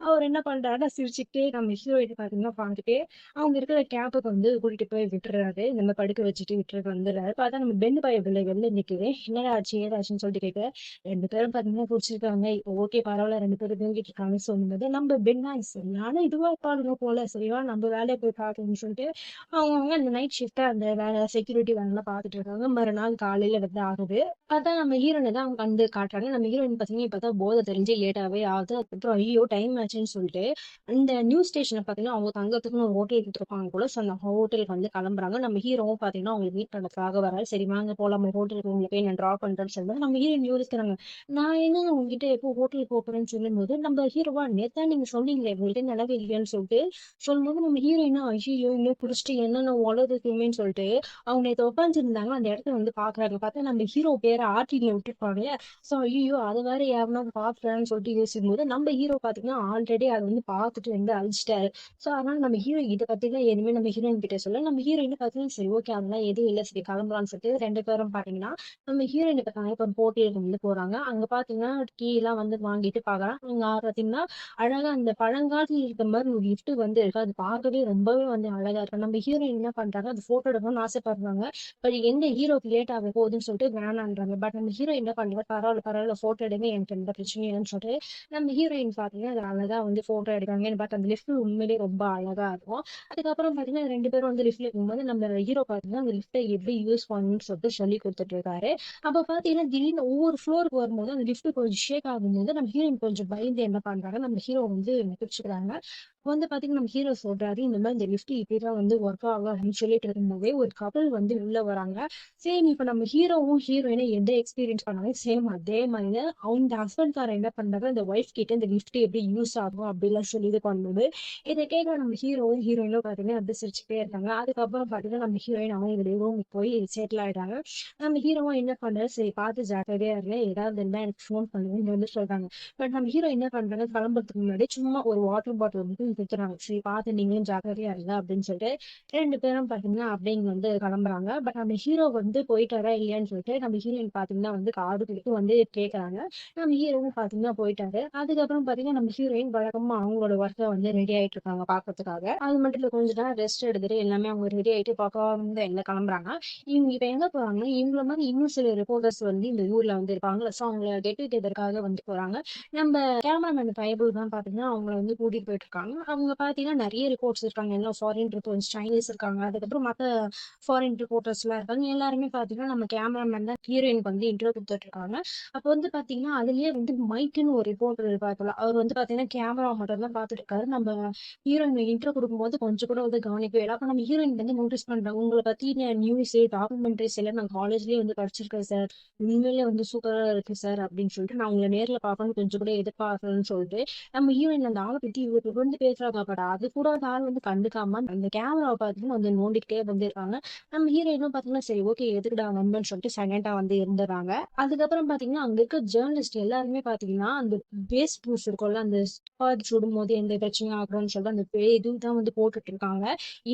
அவர் என்ன பண்றாருன்னா சிரிச்சுக்கிட்டே நம்ம ஹீரோயினை பாத்தீங்கன்னா பார்த்துட்டே அவங்க இருக்கிற கேம்புக்கு வந்து கூட்டிட்டு போய் விட்டுறாரு. இந்த மாதிரி படுக்க வச்சுட்டு விட்டுட்டு வந்துடுறாரு. பார்த்தா நம்ம பெண்ணு பைய பிள்ளை வெளில நிக்குது, என்னடா ஆச்சு ஏதாச்சுன்னு சொல்லிட்டு கேட்க 2 பேரும் பாத்தீங்கன்னா குடிச்சிருக்காங்க, இப்போ ஓகே பரவாயில்ல 2 பேரும் தூங்கிட்டு இருக்காங்கன்னு சொல்லும்போது நம்ம பெண்ணா சரியான இதுவா இருப்பாளுங்க போல, சரிவா நம்ம வேலையை போய் பார்க்கணும்னு சொல்லிட்டு அவங்க அந்த நைட் ஷிஃப்ட் அந்த வேலை செக்யூரிட்டி வேலைலாம் பார்த்துட்டு இருக்காங்க. மறுநாள் காலையில வந்து ஆகுது. அதான் நம்ம ஹீரோனை தான் அவங்க வந்து காட்டுறாங்க. நம்ம ஹீரோயின் பாத்தீங்கன்னா இப்பதான் போதை தெரிஞ்சு லேட்டாவே ஆகுது. அதுக்கப்புறம் ஐயோ டைம் ஆச்சுன்னு சொல்லிட்டு இந்த நியூஸ் ஸ்டேஷன்ல பாத்தீங்கன்னா அவங்க தங்கறதுக்குன்னு ஒரு ஹோட்டல் கொடுத்துருப்பாங்க போல. ஸோ அந்த ஹோட்டலுக்கு வந்து கிளம்புறாங்க. நம்ம ஹீரோவும் பாத்தீங்கன்னா அவங்க மீட் பண்றதுக்காக வராரு. சரி வாங்க போலாம், நம்ம ஹோட்டலுக்கு உங்களை போய் நான் டிராப் பண்றேன்னு சொல்லும்போது நம்ம ஹீரோயின் யோசிக்கிறாங்க, நான் என்ன உங்ககிட்ட எப்போ ஹோட்டலுக்கு போறேன்னு சொல்லும்போது நம்ம ஹீரோவா நேத்தா நீங்க சொன்னீங்களே உங்கள்கிட்ட நிலவே இல்லையான்னு சொல்லிட்டு சொல்லும்போது நம்ம ஹீரோயினா ஐயோ இன்னும் குடிச்சிட்டு என்னென்ன உலகத்துக்குமேன்னு சொல்லிட்டு அவங்க நேற்று உட்காந்துருந்தாங்க அந்த இடத்துல வந்து பாக்குறாங்க. பார்த்தா நம்ம ஹீரோ பேரை ஆர்டில விட்டுருப்பாங்க. ஸோ ஐயோ அதை வேற யாருன்னா பாக்குறான்னு சொல்லிட்டு யோசிக்கும் போது நம்ம ஹீரோ பாத்தீங்கன்னா ஆல்ரெடி அதை வந்து பார்த்துட்டு வந்து அழிச்சிட்டாரு. சோ அதனால நம்ம ஹீரோ இதை பத்திலாம் எதுவுமே நம்ம ஹீரோயின் கிட்ட சொல்ல, நம்ம ஹீரோயின் பாத்தீங்கன்னா சரி ஓகே அதெல்லாம் எதுவும் இல்ல சரி கிளம்பலாம்னு சொல்லிட்டு 2 பேரும் பாத்தீங்கன்னா நம்ம ஹீரோயினுக்கு பாத்தீங்கன்னா இப்ப போட்டிக்கு வந்து போறாங்க. அங்க பாத்தீங்கன்னா கீ எல்லாம் வந்து வாங்கிட்டு பாக்கலாம். அங்க பாத்தீங்கன்னா அழகா அந்த பழங்காலத்துல இருக்க மாதிரி ஒரு gift வந்து இருக்கு. அது பார்க்கவே ரொம்பவே வந்து அழகா இருக்கு. நம்ம ஹீரோயின் என்ன பண்றாங்க, அது போட்டோ எடுக்கணும்னு ஆசைப்படுறாங்க. பட் எங்க ஹீரோக்கு லேட் ஆக போகுதுன்னு சொல்லிட்டு வேணான்றாங்க. பட் நம்ம ஹீரோ என்ன பண்றாங்க, பரவாயில்ல பரவாயில்ல போட்டோ எடுங்க எனக்கு எந்த பிரச்சனையும் இல்லைன்னு சொல்லிட்டு நம்ம ஹீரோயின் பாத்தீங்கன்னா அது அழகா வந்து போட்டோ எடுக்காங்க. பட் அந்த லிஃப்ட் உண்மையிலேயே ரொம்ப அழகா இருக்கும். அதுக்கப்புறம் பாத்தீங்கன்னா 2 பேரும் வந்து லிஃப்ட்ல இருக்கும்போது நம்ம ஹீரோ பாத்தீங்கன்னா அந்த லிஃப்ட்டை எப்படி யூஸ் பண்ணணும்னு சொல்லிட்டு சொல்லி கொடுத்துட்டு இருக்காரு. அப்ப பாத்தீங்கன்னா திடீர்னு ஒவ்வொரு ஃப்ளோருக்கு வரும்போது அந்த லிஃப்ட் கொஞ்சம் ஷேக் ஆகும்போது நம்ம ஹீரோயின் கொஞ்சம் பயந்து என்ன பண்றாங்க, நம்ம ஹீரோ வந்து பிடிச்சுக்கிறாங்க. வந்து பாத்தீங்கன்னா நம்ம ஹீரோ சொல்றாரு இந்த மாதிரி இந்த லிஃப்ட் இப்படிதான் வந்து ஒர்க் ஆகும் அப்படின்னு சொல்லிட்டு இருக்கும்போதே ஒரு கப்பல் வந்து உள்ள வராங்க. சேம் இப்ப நம்ம ஹீரோவும் ஹீரோயினும் எந்த எக்ஸ்பீரியன்ஸ் பண்ணாலும் சேம் அதே மாதிரி அவங்க ஹஸ்பண்ட் கார என்ன பண்றாங்க, இந்த ஒய்ஃப் கிட்ட இந்த லிஃப்ட் எப்படி யூஸ் ஆகும் அப்படிலாம் சொல்லி இது பண்ணும்போது இதை கேட்க நம்ம ஹீரோவும் ஹீரோயினும் பாத்தீங்கன்னா அப்படி சிரிச்சுட்டே இருக்காங்க. அதுக்கப்புறம் பாத்தீங்கன்னா நம்ம ஹீரோயின் அவங்க ரூமுக்கு போய் செட்டில் ஆயிட்டாங்க. நம்ம ஹீரோவும் என்ன பண்றாரு, சரி பார்த்து ஜாக்கிரதையா இருங்க ஏதாவது இருந்தா எனக்கு ஃபோன் பண்ணுங்க வந்து சொல்றாங்க. பட் நம்ம ஹீரோ என்ன பண்றாங்க, கிளம்புறதுக்கு முன்னாடி சும்மா ஒரு வாட்டர் பாட்டில் வந்து கொடுத்துறாங்க. சரி பார்த்து நீங்களும் ஜாக்கிரதையா இருங்க அப்படின்னு சொல்லிட்டு 2 பேரும் பாத்தீங்கன்னா அப்படிங்க வந்து கிளம்புறாங்க. பட் நம்ம ஹீரோ வந்து போயிட்டாரா இல்லையான்னு சொல்லிட்டு நம்ம ஹீரோயின் பாத்தீங்கன்னா வந்து காது கொடுத்து வந்து கேக்குறாங்க. நம்ம ஹீரோவும் பாத்தீங்கன்னா போயிட்டாரு. அதுக்கப்புறம் பாத்தீங்கன்னா நம்ம ஹீரோயின் வழக்கமா அவங்களோட ஒர்க்கை வந்து ரெடி ஆயிட்டு இருக்காங்க பாக்கிறதுக்காக. அது மட்டும் இல்ல கொஞ்ச நேரம் ரெஸ்ட் எடுத்துட்டு எல்லாமே அவங்க ரெடி ஆயிட்டு பக்கம் வந்து எங்க கிளம்புறாங்க. இவங்க இப்ப எங்க போறாங்கன்னா இவங்கள மாதிரி இன்னும் சில ரிப்போர்ட்டர்ஸ் வந்து இந்த ஊர்ல வந்து இருப்பாங்க. சோ அவங்க கெட் டுகெதருக்காக வந்து போறாங்க. நம்ம கேமராமேன் பைபிள் தான் பாத்தீங்கன்னா அவங்கள வந்து கூட்டிட்டு போயிட்டு இருக்காங்க. அவங்க பாத்தீங்கன்னா நிறைய ரிப்போர்ட்ஸ் இருக்காங்க. எல்லாம் ஃபாரின் ரிப்போர்ட்ஸ் சைனீஸ் இருக்காங்க. அதுக்கப்புறம் மத்த ஃபாரின் ரிப்போர்ட்டர்ஸ் எல்லாம் இருக்காங்க. எல்லாருமே பாத்தீங்கன்னா நம்ம கேமராமேன் தான் ஹீரோயினுக்கு வந்து இன்ட்ரோ கொடுத்துட்டு இருக்காங்க. அப்ப வந்து பாத்தீங்கன்னா அதுலயே வந்து மைக்குன்னு ஒரு ரிப்போர்ட்டர் இருப்பாரு. அவர் வந்து பாத்தீங்கன்னா கேமரா மட்டும் தான் பாத்துட்டு இருக்காரு. நம்ம ஹீரோயின் இன்ட்ரோ கொடுக்கும்போது கொஞ்சம் கூட வந்து கவனிக்கவே இல்லை. அப்ப நம்ம ஹீரோயின் வந்து நோட்டீஸ் பண்றாங்க, உங்களை பத்தி நியூஸ் டாக்குமெண்ட்ரிஸ் எல்லாம் நான் காலேஜ்லயே வந்து படிச்சிருக்கேன் சார், உண்மையிலேயே வந்து சூப்பரா இருக்கு சார் அப்படின்னு சொல்லிட்டு நான் உங்களை நேர்ல பார்க்கணும்னு கொஞ்சம் கூட எதிர்பார்க்கலன்னு சொல்லிட்டு நம்ம ஹீரோயின் அந்த ஆளை பத்தி இவருக்கு வந்து பேசுறாங்க. பட் அது கூட அந்த ஆள் வந்து கண்டுக்காம அந்த கேமராவை பார்த்துட்டு வந்து நோண்டிக்கிட்டே வந்து இருக்காங்க. நம்ம ஹீரோயினும் பாத்தீங்கன்னா சரி ஓகே எதுக்குடா வந்தோம்னு சொல்லிட்டு சைலண்டா வந்து இருந்துறாங்க. அதுக்கப்புறம் பாத்தீங்கன்னா அங்க இருக்க ஜேர்னலிஸ்ட் எல்லாருமே பாத்தீங்கன்னா அந்த பேஸ் ப்ரூஃப் இருக்கும்ல, அந்த ஸ்பாட் சுடும் போது எந்த பிரச்சனையும் ஆகும்னு சொல்லிட்டு அந்த இதுதான் வந்து போட்டுட்டு இருக்காங்க.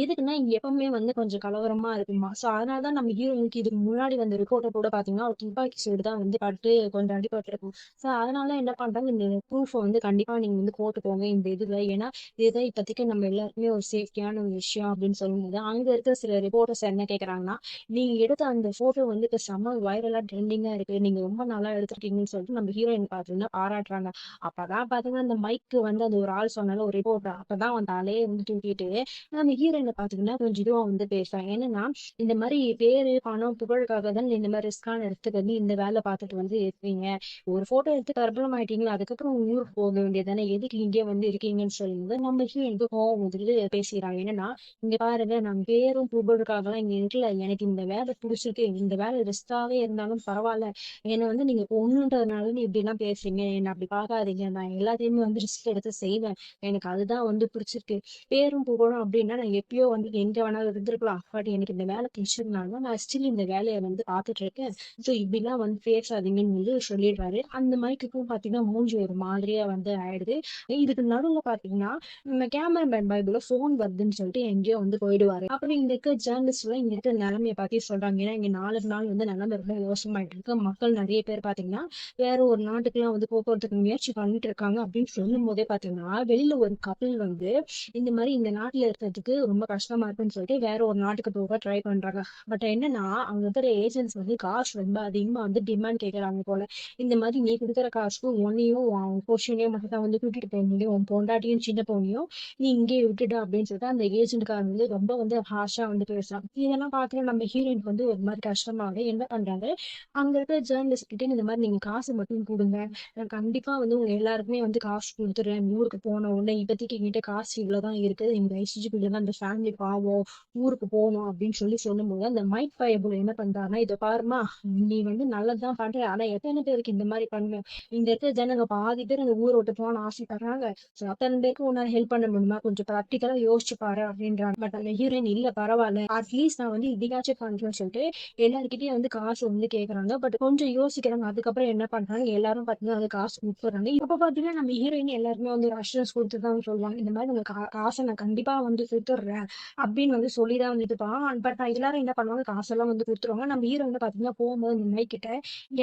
எதுக்குன்னா இங்க எப்பவுமே வந்து கொஞ்சம் கலவரமா இருக்குமா. சோ அதனாலதான் நம்ம ஹீரோயினுக்கு இதுக்கு முன்னாடி வந்த ரிப்போர்ட்டர் கூட பாத்தீங்கன்னா ஒரு துப்பாக்கி சூடு தான் வந்து பட்டு கொஞ்சம் அடிபட்டிருக்கும். சோ அதனால என்ன பண்றாங்க, இந்த ப்ரூஃப் வந்து கண்டிப்பா நீங்க வந்து போட்டுக்கோங்க இந்த இதுல. ஏன்னா இதுதான் இப்போதைக்கு நம்ம எல்லாருக்குமே ஒரு சேஃப்டியான ஒரு விஷயம் அப்படின்னு சொல்லும்போது அங்க இருக்க சில ரிப்போர்ட்டர்ஸ் என்ன கேக்குறாங்கன்னா, நீங்க எடுத்த அந்த போட்டோ வந்து இப்ப செம்ம வைரலா ட்ரெண்டிங்கா இருக்கு, நீங்க ரொம்ப நல்லா எடுத்திருக்கீங்கன்னு சொல்லிட்டு நம்ம ஹீரோயின் பாத்தீங்கன்னா பாராட்டுறாங்க. அப்பதான் பாத்தீங்கன்னா இந்த மைக்கு வந்து அந்த ஒரு ஆள் சொன்னால ஒரு ரிப்போர்ட்டர் அப்பதான் அந்த ஆளே வந்து தூக்கிட்டு நம்ம ஹீரோயினை பாத்தீங்கன்னா கொஞ்சம் இதுவா வந்து பேசுறாங்க. என்னன்னா இந்த மாதிரி பேரு பணம் புகழுக்காக தான் இந்த மாதிரி ரிஸ்கான இடத்துக்கு வந்து இந்த வேலை பார்த்துட்டு வந்து இருக்கீங்க. ஒரு போட்டோ எடுத்து பிரபலம் ஆயிட்டீங்களா, அதுக்கப்புறம் ஊருக்கு போக வேண்டியதானே, எதுக்கு இங்கே வந்து இருக்கீங்கன்னு சொல்லும்போது நம்ம ஹீரோயினுக்கு கோவம் வந்துட்டு பேசுறாங்க. என்னன்னா இங்க பாருங்க நான் பேரும் புகழுக்காகலாம் இங்க இருக்கல, எனக்கு இந்த வேலை பிடிச்சிருக்கு, இந்த வேலை ரிஸ்காவே இருந்தாலும் பரவாயில்ல, என்னை வந்து நீங்க பொண்ணுன்றதுனால நீ இப்படி எல்லாம் பேசுறீங்க, என்ன அப்படி பார்க்காதீங்க, நான் எல்லாத்தையுமே வந்து ரிஸ்க் எடுத்து செய்வேன், எனக்கு அதுதான் வந்து பிடிச்சிருக்கு. பேரும் புகழும் அப்படின்னா நான் எப்பயோ வந்து எங்க வேணாலும் இருந்திருக்கலாம். பட் எனக்கு இந்த வேலை பிடிச்சதுனால நான் ஸ்டில் இந்த வேலையை வந்து பார்த்துட்டு இருக்கேன். ஸோ இப்படிலாம் வந்து பேசாதீங்கன்னு வந்து சொல்லிடுறாரு. அந்த மைக்குக்கும் பாத்தீங்கன்னா மூஞ்சி ஒரு மாதிரியா வந்து ஆயிடுது. இதுக்கு நடுவுல பாத்தீங்கன்னா இந்த கேமராமேன் பைபிள்ல போன் வருதுன்னு சொல்லிட்டு எங்கேயோ வந்து போயிடுவாரு. அப்புறம் இங்க இருக்க ஜேர்னலிஸ்ட் எல்லாம் இங்க இருக்க நிலைமையை பத்தி சொல்றாங்க. ஏன்னா இங்க நாளுக்கு நாள் வந்து நிலைமை ரொம்ப மோசமாயிட்டு இருக்கு. மக்கள் நிறைய பேர் பாத்தீங்கன்னா வேற ஒரு நாட்டுக்கு எல்லாம் வந்து போக்குவரத்துக்கு முயற்சி பண்ணிட்டு இருக்காங்க அப்படின்னு சொல்லும் போதே பாத்தீங்கன்னா வெளியில ஒரு கப்பல் வந்து இந்த மாதிரி இந்த நாட்டுல இருக்கிறதுக்கு ரொம்ப கஷ்டமா இருக்குன்னு சொல்லிட்டு வேற ஒரு நாட்டுக்கு போக ட்ரை பண்றாங்க. பட் என்னன்னா அங்க இருக்கிற ஏஜென்ட்ஸ் வந்து காசு ரொம்ப அதிகமா வந்து டிமாண்ட் கேக்குறாங்க போல. இந்த மாதிரி நீ கொடுக்குற காசுக்கு உன்னையும் உன் பொசிஷனையும் மட்டும் தான் வந்து கூட்டிட்டு போக முடியும், உன் பொண்டாட்டியும் சின்ன பொண்ணையும் நீ இங்கே விட்டுடு அப்படின்னு சொல்லிட்டு அந்த ஏஜென்ட்காரங்க வந்து ரொம்ப வந்து ஹார்ஷா வந்து பேசுறாங்க. இதெல்லாம் பாக்குற நம்ம ஹீரோயினுக்கு வந்து ஒரு மாதிரி கஷ்டமாவே என்ன பண்றாங்க, அங்க இருக்கிற ஜேர்னலிஸ்ட் கிட்ட இந்த மாதிரி நீங்க காசு மட்டும் கொடுங்க, நான் கண்டிப்பா வந்து உங்க எல்லாருக்குமே வந்து காசு கொடுத்துருவேன் கொடுத்துறேன் ஊருக்கு போன உடனே, இப்போதைக்கு என்கிட்ட காசு இவ்வளவுதான் இருக்கு, இந்த ஐசிஜிபில தான் அந்த ஃபேமிலி பாவம் ஊருக்கு போகணும் அப்படின்னு சொல்லும்போது அந்த மைக் பயபுல் என்ன பண்றாருன்னா, இதை பாருமா, நீ வந்து நல்லதுதான் பண்ற, ஆனா எத்தனை பேருக்கு இந்த மாதிரி பண்ணுவேன், இந்த இடத்துல ஜனங்க பாதி பேர் அந்த ஊரை விட்டு போகணும்னு ஆசைப்படுறாங்க. ஸோ அத்தனை பேருக்கு உன்னால ஹெல்ப் பண்ண முடியுமா, கொஞ்சம் ப்ராக்டிக்கலா யோசிச்சு பாரு அப்படின்றாங்க. பட் அந்த ஹீரோயின் இல்ல பரவாயில்ல, அட்லீஸ்ட் நான் வந்து இதுக்காச்சும் பண்றேன்னு சொல்லிட்டு எல்லார்கிட்டயும் வந்து காசு வந்து கேக்குறாங்க. பட் கொஞ்சம் யோசிக்கிறாங்க. அதுக்கப்புறம் என்ன பண்றாங்க, எல்லாரும் பாத்தீங்கன்னா வந்து காசு கொடுத்துறாங்க. இப்ப பாத்தீங்கன்னா நம்ம ஹீரோயின் எல்லாருமே வந்து ஒரு அஷூரன்ஸ் கொடுத்துதான் சொல்லுவாங்க, இந்த மாதிரி உங்க காசை நான் கண்டிப்பா வந்து கொடுத்துடுறேன் அப்படின்னு வந்து சொல்லிதான் வந்து இருப்பான். பட் எல்லாரும் என்ன பண்ணுவாங்க, காசெல்லாம் வந்து கொடுத்துருவாங்க. நம்ம ஹீரோ வந்து பாத்தீங்கன்னா போகும்போது இந்த மைக் கிட்ட,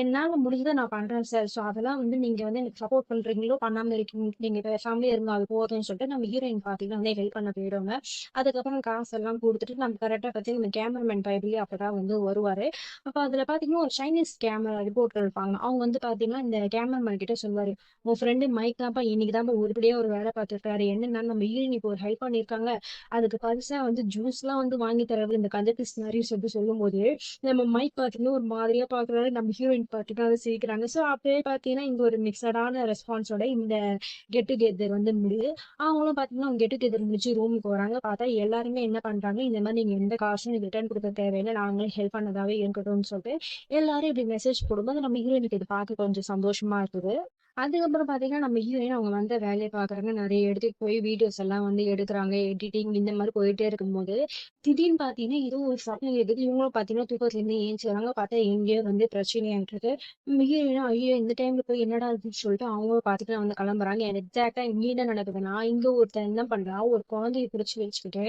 என்னால முடிஞ்சதை நான் பண்றேன் சார், ஸோ அதெல்லாம் வந்து நீங்க வந்து எனக்கு சப்போர்ட் பண்றீங்களோ பண்ணாம இருக்கீங்க, நீங்க பேசாமலே இருங்க அது போதும்னு சொல்லிட்டு நம்ம ஹீரோயின் பாத்தீங்கன்னா வந்து ஹெல்ப் பண்ண போயிடுவாங்க. அதுக்கப்புறம் காசெல்லாம் கொடுத்துட்டு நம்ம கரெக்டா பத்தி இந்த கேமராமேன் பைபிளே அப்பதான் வந்து வருவாரு. அப்ப அதுல பாத்தீங்கன்னா ஒரு சைனீஸ் கேமரா ரிப்போர்ட்டர் இருப்பாங்க. அவங்க வந்து பாத்தீங்கன்னா இந்த கேமராமேன் கிட்ட சொல்லுவாரு, உன் ஃப்ரெண்டு மைக் தான்ப்பா இன்னைக்கு தான்ப்பா உருப்படியா ஒரு வேலை பார்த்துருக்காரு, என்னன்னா நம்ம ஹீரோயின் இப்போ ஒரு ஹெல்ப் பண்ணிருக்காங்க, அதுக்கு பரிசா வந்து ஜூஸ் எல்லாம் வந்து வாங்கி தரது இந்த கஞ்ச மாதிரி சொல்லிட்டு சொல்லும் போது நம்ம மைக் பாத்தீங்கன்னா ஒரு மாதிரியா பாக்குறாரு, நம்ம ஹீரோயின் பாத்தீங்கன்னா வந்து சிரிக்கிறாங்க. சோ அப்பவே பாத்தீங்கன்னா இங்க ஒரு மிக்சடான ரெஸ்பான்ஸோட இந்த கெட் டுகெதர் வந்து முடியுது. அவங்களும் பாத்தீங்கன்னா அவங்க கெட் டுகெதர் முடிச்சு ரூமுக்கு வராங்க. பார்த்தா எல்லாருமே என்ன பண்றாங்க, இந்த மாதிரி நீங்க எந்த காசும் ரிட்டர்ன் கொடுக்க தேவையில்லை, நாங்களே ஹெல்ப் பண்ணதாவே இருக்கட்டும்னு சொல்லிட்டு எல்லாரும் இப்படி மெசேஜ் போடும்போது நம்ம ஹீரோயினுக்கு இது பார்க்க கொஞ்சம் சந்தோஷமா இருக்குது. அதுக்கப்புறம் பாத்தீங்கன்னா நம்ம ஹீரோயின் அவங்க வந்த வேலையை பாக்குறாங்க, நிறைய இடத்துக்கு போய் வீடியோஸ் எல்லாம் வந்து எடுக்கிறாங்க, எடிட்டிங் இந்த மாதிரி போயிட்டே இருக்கும்போது திடீர்னு பாத்தீங்கன்னா ஏதோ ஒரு சத்தம் கேக்குது. இவங்களும் பாத்தீங்கன்னா தூக்கத்துல இருந்து ஏஞ்சுறாங்க. பார்த்தா எங்கேயோ வந்து பிரச்சனையாயிட்டு இருக்கு. நம்ம ஹீரோயினும் ஐயோ இந்த டைம்ல போய் என்னடா இதுன்னு சொல்லிட்டு அவங்களும் பாத்துட்டு வந்து கிளம்புறாங்க. எக்ஸாக்டா இங்க என்ன நடக்குதுன்னா, இங்க ஒருத்தன் என்ன பண்றான், ஒரு குழந்தைய பிடிச்சு வச்சுக்கிட்டு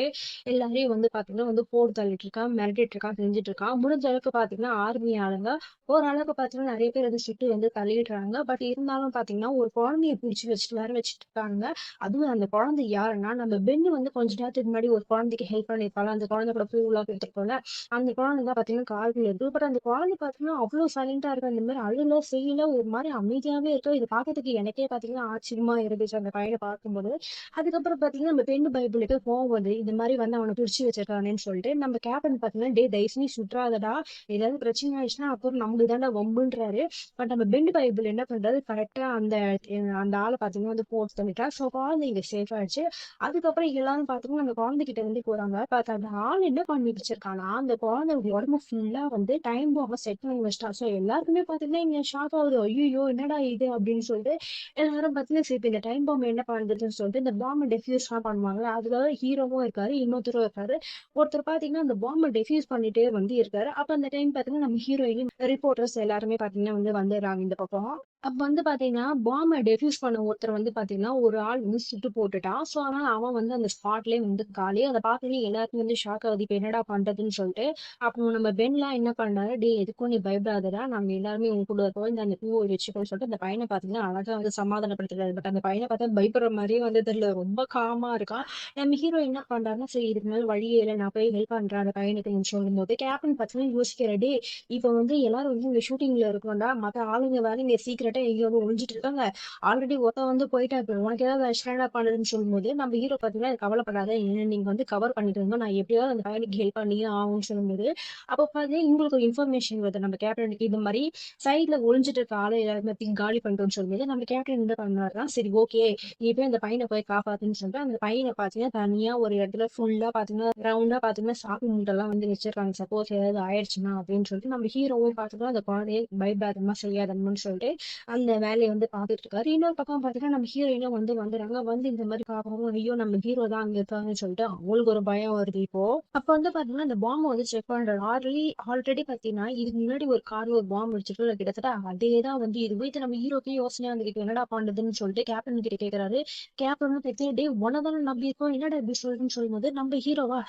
எல்லாரையும் வந்து பாத்தீங்கன்னா வந்து போர் தள்ளிட்டு இருக்கான், மிரட்டிட்டு இருக்கான், செஞ்சுட்டு இருக்கான். முடிஞ்ச அளவுக்கு பாத்தீங்கன்னா ஆர்மி ஆளுங்க ஓரளவுக்கு பாத்தீங்கன்னா நிறைய பேர் வந்து சுட்டு வந்து தள்ளிடுறாங்க. பட் இருந்தாலும் பாத்தீங்கன்னா ஒரு குழந்தைய பிடிச்சு வச்சுட்டு வேற வச்சுட்டு இருக்காங்க. அதுவும் அந்த குழந்தை யாருன்னா, நம்ம பெண்ணு வந்து கொஞ்ச நேரத்துக்கு முன்னாடி ஒரு குழந்தைக்கு ஹெல்ப் பண்ணிருப்பாங்க, அந்த குழந்தை கூட பூவெல்லாம் கொடுத்துருக்கோம்ல, அந்த குழந்தை தான் பாத்தீங்கன்னா கால்கள் இருக்கு. பட் அந்த குழந்தை பாத்தீங்கன்னா அவ்வளவு சைலண்டா இருக்கு, அந்த மாதிரி அழுல செய்யல, ஒரு மாதிரி அமைதியாவே இருக்கு. இது பாக்கிறதுக்கு எனக்கே பாத்தீங்கன்னா ஆச்சரியமா இருந்துச்சு அந்த பையனை பார்க்கும்போது. அதுக்கப்புறம் பாத்தீங்கன்னா நம்ம பெண்ணு பைபிளுக்கு போகும்போது இந்த மாதிரி வந்து அவனை பிடிச்சு வச்சிருக்கானேன்னு சொல்லிட்டு நம்ம கேப்டன் பாத்தீங்கன்னா டே தயவுசெய்து சுற்றாதடா, ஏதாவது பிரச்சனை ஆயிடுச்சுன்னா அப்புறம் நமக்கு தானே வம்புன்றாரு. பட் நம்ம பெண்டு பைபிள் என்ன பண்றாரு, கரெக்டா அந்த ஆளை பாத்தீங்கன்னா வந்து போஸ்ட் பண்ணிட்டா. ஸோ குழந்தை இங்க சேஃப் ஆயிடுச்சு. அதுக்கப்புறம் எல்லாரும் பாத்தீங்கன்னா அந்த குழந்தை கிட்ட வந்து போறாங்க. பார்த்தா அந்த ஆள் என்ன பண்ணி வச்சிருக்கானா, அந்த குழந்தை உடம்பு ஃபுல்லா வந்து டைம் பாம்ப செட் பண்ணி வச்சிட்டான். ஸோ எல்லாருக்குமே பாத்தீங்கன்னா இங்க ஷாக் ஆகுது, ஐயோ என்னடா இது அப்படின்னு சொல்லிட்டு எல்லாரும் பாத்தீங்கன்னா சரி இப்ப இந்த டைம் பாம்பு என்ன பண்றதுன்னு சொல்லிட்டு இந்த பாம்பை டெஃப்யூஸ் எல்லாம் பண்ணுவாங்க. அதுல ஹீரோவும் இருக்காரு, இன்னொருத்தரும் இருக்காரு. ஒருத்தர் பாத்தீங்கன்னா அந்த பாம்பை டெஃப்யூஸ் பண்ணிட்டே வந்து இருக்காரு. அப்ப அந்த டைம் பாத்தீங்கன்னா நம்ம ஹீரோயின் ரிப்போர்ட்டர்ஸ் எல்லாருமே பாத்தீங்கன்னா வந்து வந்துடுறாங்க இந்த பக்கம். அப்ப வந்து பாத்தீங்கன்னா பாம்பை டெஃப்யூஸ் பண்ண ஒருத்தர் வந்து பாத்தீங்கன்னா ஒரு ஆள் வந்து சுட்டு போட்டுட்டான். சோ அதனால அவன் வந்து அந்த ஸ்பாட்லயே வந்து காலி. அதை பார்த்தோன்னே எல்லாருக்கும் வந்து ஷாக் ஆகுது, இப்ப என்னடா பண்றதுன்னு சொல்லிட்டு. அப்போ நம்ம பென்லாம் என்ன பண்றாரு, டே எதுக்கும் நீ பயப்படாதடா, நாங்க எல்லாருமே உங்க கூட இருக்கோம், இந்த பூவை வச்சுக்கோன்னு சொல்லிட்டு அந்த பையனை பாத்தீங்கன்னா அழகா வந்து சமாதானப்படுத்துறாரு. பட் அந்த பையனை பார்த்தா பயப்படுற மாதிரியே வந்து தெரியல, ரொம்ப காமா இருக்கான். நம்ம ஹீரோ என்ன பண்றாருன்னா, சரி இதுக்கு மேல வழியே இல்லை, நான் போய் ஹெல்ப் பண்றேன் அந்த பையனுக்கு சொல்லும் போது கேப்டன் பாத்தீங்கன்னா யோசிக்கிற, டே இப்ப வந்து எல்லாரும் வந்து இந்த ஷூட்டிங்ல இருக்கோம்டா, மத்த ஆளுங்க வேற இங்க சீக்கிரட்டா எங்கேயோ வந்து ஒழிஞ்சிட்டு இருக்காங்க, ஆல்ரெடி ஒருத்தன் வந்து போயிட்டா, இப்ப உனக்கு ஏதாவது ஸ்டாண்டா பண்ணுதுன்னு சொல்லும்போது நம்ம ஹீரோ பாத்தீங்கன்னா கவலைப்படாத, என்ன நீங்க வந்து கவர் பண்ணிட்டு இருந்தோம், நான் எப்படியாவது அந்த பையனுக்கு ஹெல்ப் பண்ணியே ஆகும்னு சொல்லும்போது அப்ப பாத்தீங்கன்னா உங்களுக்கு ஒரு இன்ஃபர்மேஷன் வருது நம்ம கேப்டனுக்கு, இந்த மாதிரி சைட்ல ஒளிஞ்சிட்டு இருக்க ஆளை எல்லாத்தையும் காலி பண்ணிட்டோம்னு சொல்லும்போது நம்ம கேப்டன் என்ன பண்ணாருன்னா, சரி ஓகே நீ போய் அந்த பையனை போய் காப்பாத்துன்னு சொல்லிட்டு அந்த பையனை பாத்தீங்கன்னா தனியா ஒரு இடத்துல ஃபுல்லா பாத்தீங்கன்னா ரவுண்டா பாத்தீங்கன்னா சாக்கு மூட்டெல்லாம் வந்து வச்சிருக்காங்க, சப்போஸ் ஏதாவது ஆயிடுச்சுன்னா அப்படின்னு சொல்லிட்டு நம்ம ஹீரோவும் பாத்தீங்கன்னா அந்த குழந்தையை பயப்படாதமா செய்யாதம்னு சொல்லிட்டு அந்த வேலையை வந்து பாத்துட்டு இருக்காரு. இன்னொரு பக்கம் பாத்தீங்கன்னா நம்ம ஹீரோயினும் வந்து வந்துடுறாங்க. வந்து இந்த மாதிரி பாப்போம், ஐயோ நம்ம ஹீரோ தான் அங்க இருக்காங்கன்னு சொல்லிட்டு அவங்களுக்கு ஒரு பயம் வருது இப்போ. அப்ப வந்து பாத்தீங்கன்னா இந்த பாம்பை வந்து செக் பண்றாரு. ஆல்ரெடி பாத்தீங்கன்னா இதுக்கு முன்னாடி ஒரு கார்ல ஒரு பாம்பு வச்சுட்டு கிட்டத்தட்ட அதேதான் வந்து இது போயிட்டு நம்ம ஹீரோக்கே யோசனையா வந்துருக்கு, என்னடா பண்றதுன்னு சொல்லிட்டு கேப்டன் கிட்ட கேக்குறாரு. கேப்டன் பார்த்தீங்கன்னா டே உனதானே நம்பி இருக்கோம், என்னடா இப்படி சொல்றேன்னு சொல்லும்போது நம்ம ஹீரோவா,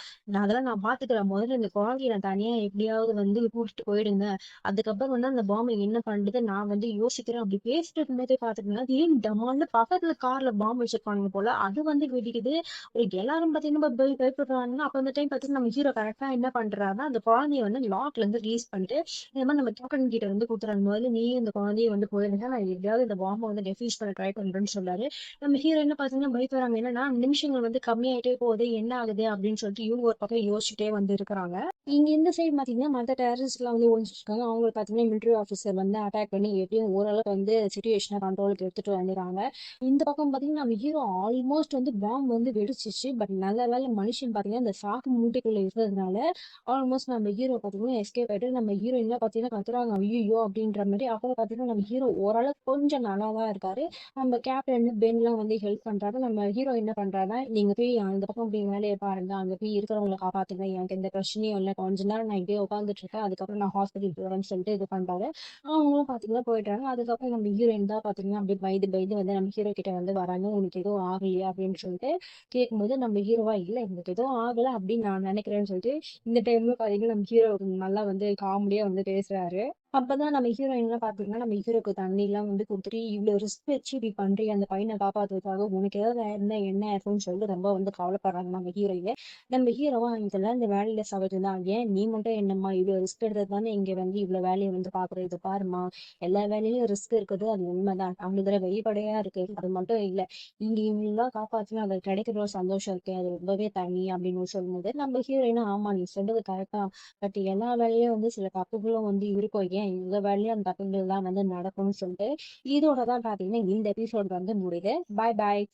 நான் பாத்துக்கிறேன், முதல்ல இந்த குழந்தைய நான் தனியா எப்படியாவது வந்து கூட்டிட்டு போயிடுங்க, அதுக்கப்புறம் வந்து அந்த பாம்பை என்ன பண்றது நான் வந்து யோசிக்கிறேன் அப்படி பேசிட்டு இருக்கும்போதே பாத்துட்டீங்கன்னா திடீர்னு டமால்னு பக்கத்துல கார்ல பாம்பு வச்சிருக்காங்க போல, அது வந்து வெடிக்குது. எல்லாரும் பாத்தீங்கன்னா பயப்படுறாங்க. அப்ப அந்த டைம் பாத்தீங்கன்னா நம்ம ஹீரோ கரெக்டா என்ன பண்றாருன்னா அந்த குழந்தைய வந்து லாக்ல இருந்து ரிலீஸ் பண்ணிட்டு இந்த மாதிரி நம்ம கேப்டன் கிட்ட வந்து கொடுத்துறாங்க, முதல்ல நீ இந்த குழந்தைய வந்து போயிருந்தா நான் எப்படியாவது இந்த பாம்பை வந்து டெஃப்யூஸ் பண்ண ட்ரை பண்றேன்னு சொல்றாரு. நம்ம ஹீரோயின் பாத்தீங்கன்னா பயப்படுறாங்க, என்னன்னா நிமிஷங்கள் வந்து கம்மியாயிட்டே போகுது, என்ன ஆகுது அப்படின்னு சொல்லிட்டு இவங்க ஒரு பக்கம் யோசிச்சுட்டே வந்து இருக்கிறாங்க. இங்க இந்த சைடு பாத்தீங்கன்னா மத்த டெரரிஸ்ட் எல்லாம் வந்து ஒழிச்சிட்டு இருக்காங்க. அவங்க பாத்தீங்கன்னா மிலிட்டரி ஆஃபீஸர் வந்து அட்டாக் பண்ணி எப்படியும் ஓரளவு வந்து சிச்சுவேஷனை கண்ட்ரோலுக்கு எடுத்துட்டு வந்துடுறாங்க. இந்த பக்கம் பார்த்தீங்கன்னா நம்ம ஹீரோ ஆல்மோஸ்ட் வந்து பாம்பு வந்து வெடிச்சிச்சு. பட் நல்ல வேளை மனுஷன் பார்த்தீங்கன்னா இந்த சாக்கு மூட்டைக்குள்ள இருந்ததுனால ஆல்மோஸ்ட் நம்ம ஹீரோ பார்த்தீங்கன்னா எஸ்கேப் ஆயிட்டு நம்ம ஹீரோயின்லாம் பார்த்தீங்கன்னா கத்துறாங்க ஐயோ அப்படின்ற மாதிரி. அப்புறம் பார்த்தீங்கன்னா நம்ம ஹீரோ ஓரளவுக்கு கொஞ்சம் நல்லா தான் இருக்காரு. நம்ம கேப்டன் பென்லாம் வந்து ஹெல்ப் பண்றாரு. நம்ம ஹீரோ என்ன பண்றாருன்னா நீங்க போய் அந்த பக்கம் போய் வேலையை பாருங்க, அங்க போய் இருக்கிறவங்களை காப்பாத்துங்க, எனக்கு எந்த பிரச்சனையும் இல்லை, கொஞ்ச நேரம் நான் இப்படியே உட்காந்துட்டு இருக்கேன், அதுக்கப்புறம் நான் ஹாஸ்பிட்டல் போறேன்னு சொல்லிட்டு இது பண்றாரு. அவங்களும் பாத்தீங்கன்னா போயிட்டாங்க. அதுக்கப்புறம் நம்ம ஹீரோயின் தான் பாத்தீங்கன்னா அப்படியே பயந்து பயந்து வந்து நம்ம ஹீரோ கிட்ட வந்து வராங்க, உனக்கு எதுவும் ஆகலையா அப்படின்னு சொல்லிட்டு கேட்கும்போது நம்ம ஹீரோவா இல்ல எனக்கு எதுவும் ஆகல அப்படின்னு நான் நினைக்கிறேன்னு சொல்லிட்டு இந்த டைம்ல பாத்தீங்கன்னா நம்ம ஹீரோ நல்லா வந்து காமெடியா வந்து பேசுறாரு. அப்பதான் நம்ம ஹீரோயின்லாம் பாத்தீங்கன்னா நம்ம ஹீரோக்கு தண்ணி எல்லாம் வந்து கொடுத்துட்டு இவ்வளவு ரிஸ்க் வச்சு இப்படி பண்றீங்க அந்த பையனை காப்பாத்துறதுக்காக, உனக்கு ஏதாவது இருந்தா என்ன ஆயிருக்கும்னு சொல்லிட்டு ரொம்ப வந்து கவலைப்படுறாங்க நம்ம ஹீரோயின். நம்ம ஹீரோவா இதெல்லாம் இந்த வேலையில சகஜம் தான், ஏன் நீ மட்டும் என்னம்மா இவ்வளவு ரிஸ்க் எடுத்தது தானே இங்க வந்து இவ்வளவு வேலையை வந்து பாக்குற, இது பாருமா எல்லா வேலையிலும் ரிஸ்க் இருக்குது, அது உண்மைதான், அவங்க இதுல வெளிப்படையா இருக்கு, அது மட்டும் இல்ல இங்க இவங்கெல்லாம் காப்பாத்தினா அது கிடைக்கிற ஒரு சந்தோஷம் இருக்கு, அது ரொம்பவே தனி அப்படின்னு சொல்லும்போது நம்ம ஹீரோயினா ஆமா நீ சொல்றது கரெக்டா, பட் எல்லா வேலையும் வந்து சில தப்புகளும் வந்து இருக்கும், ஏன் இந்த வேலையும் அந்த தப்புகள் தான் வந்து நடக்கும்னு சொல்லிட்டு இதோட தான் பாத்தீங்கன்னா இந்த எபிசோட் வந்து முடியுது. பாய் பாய்.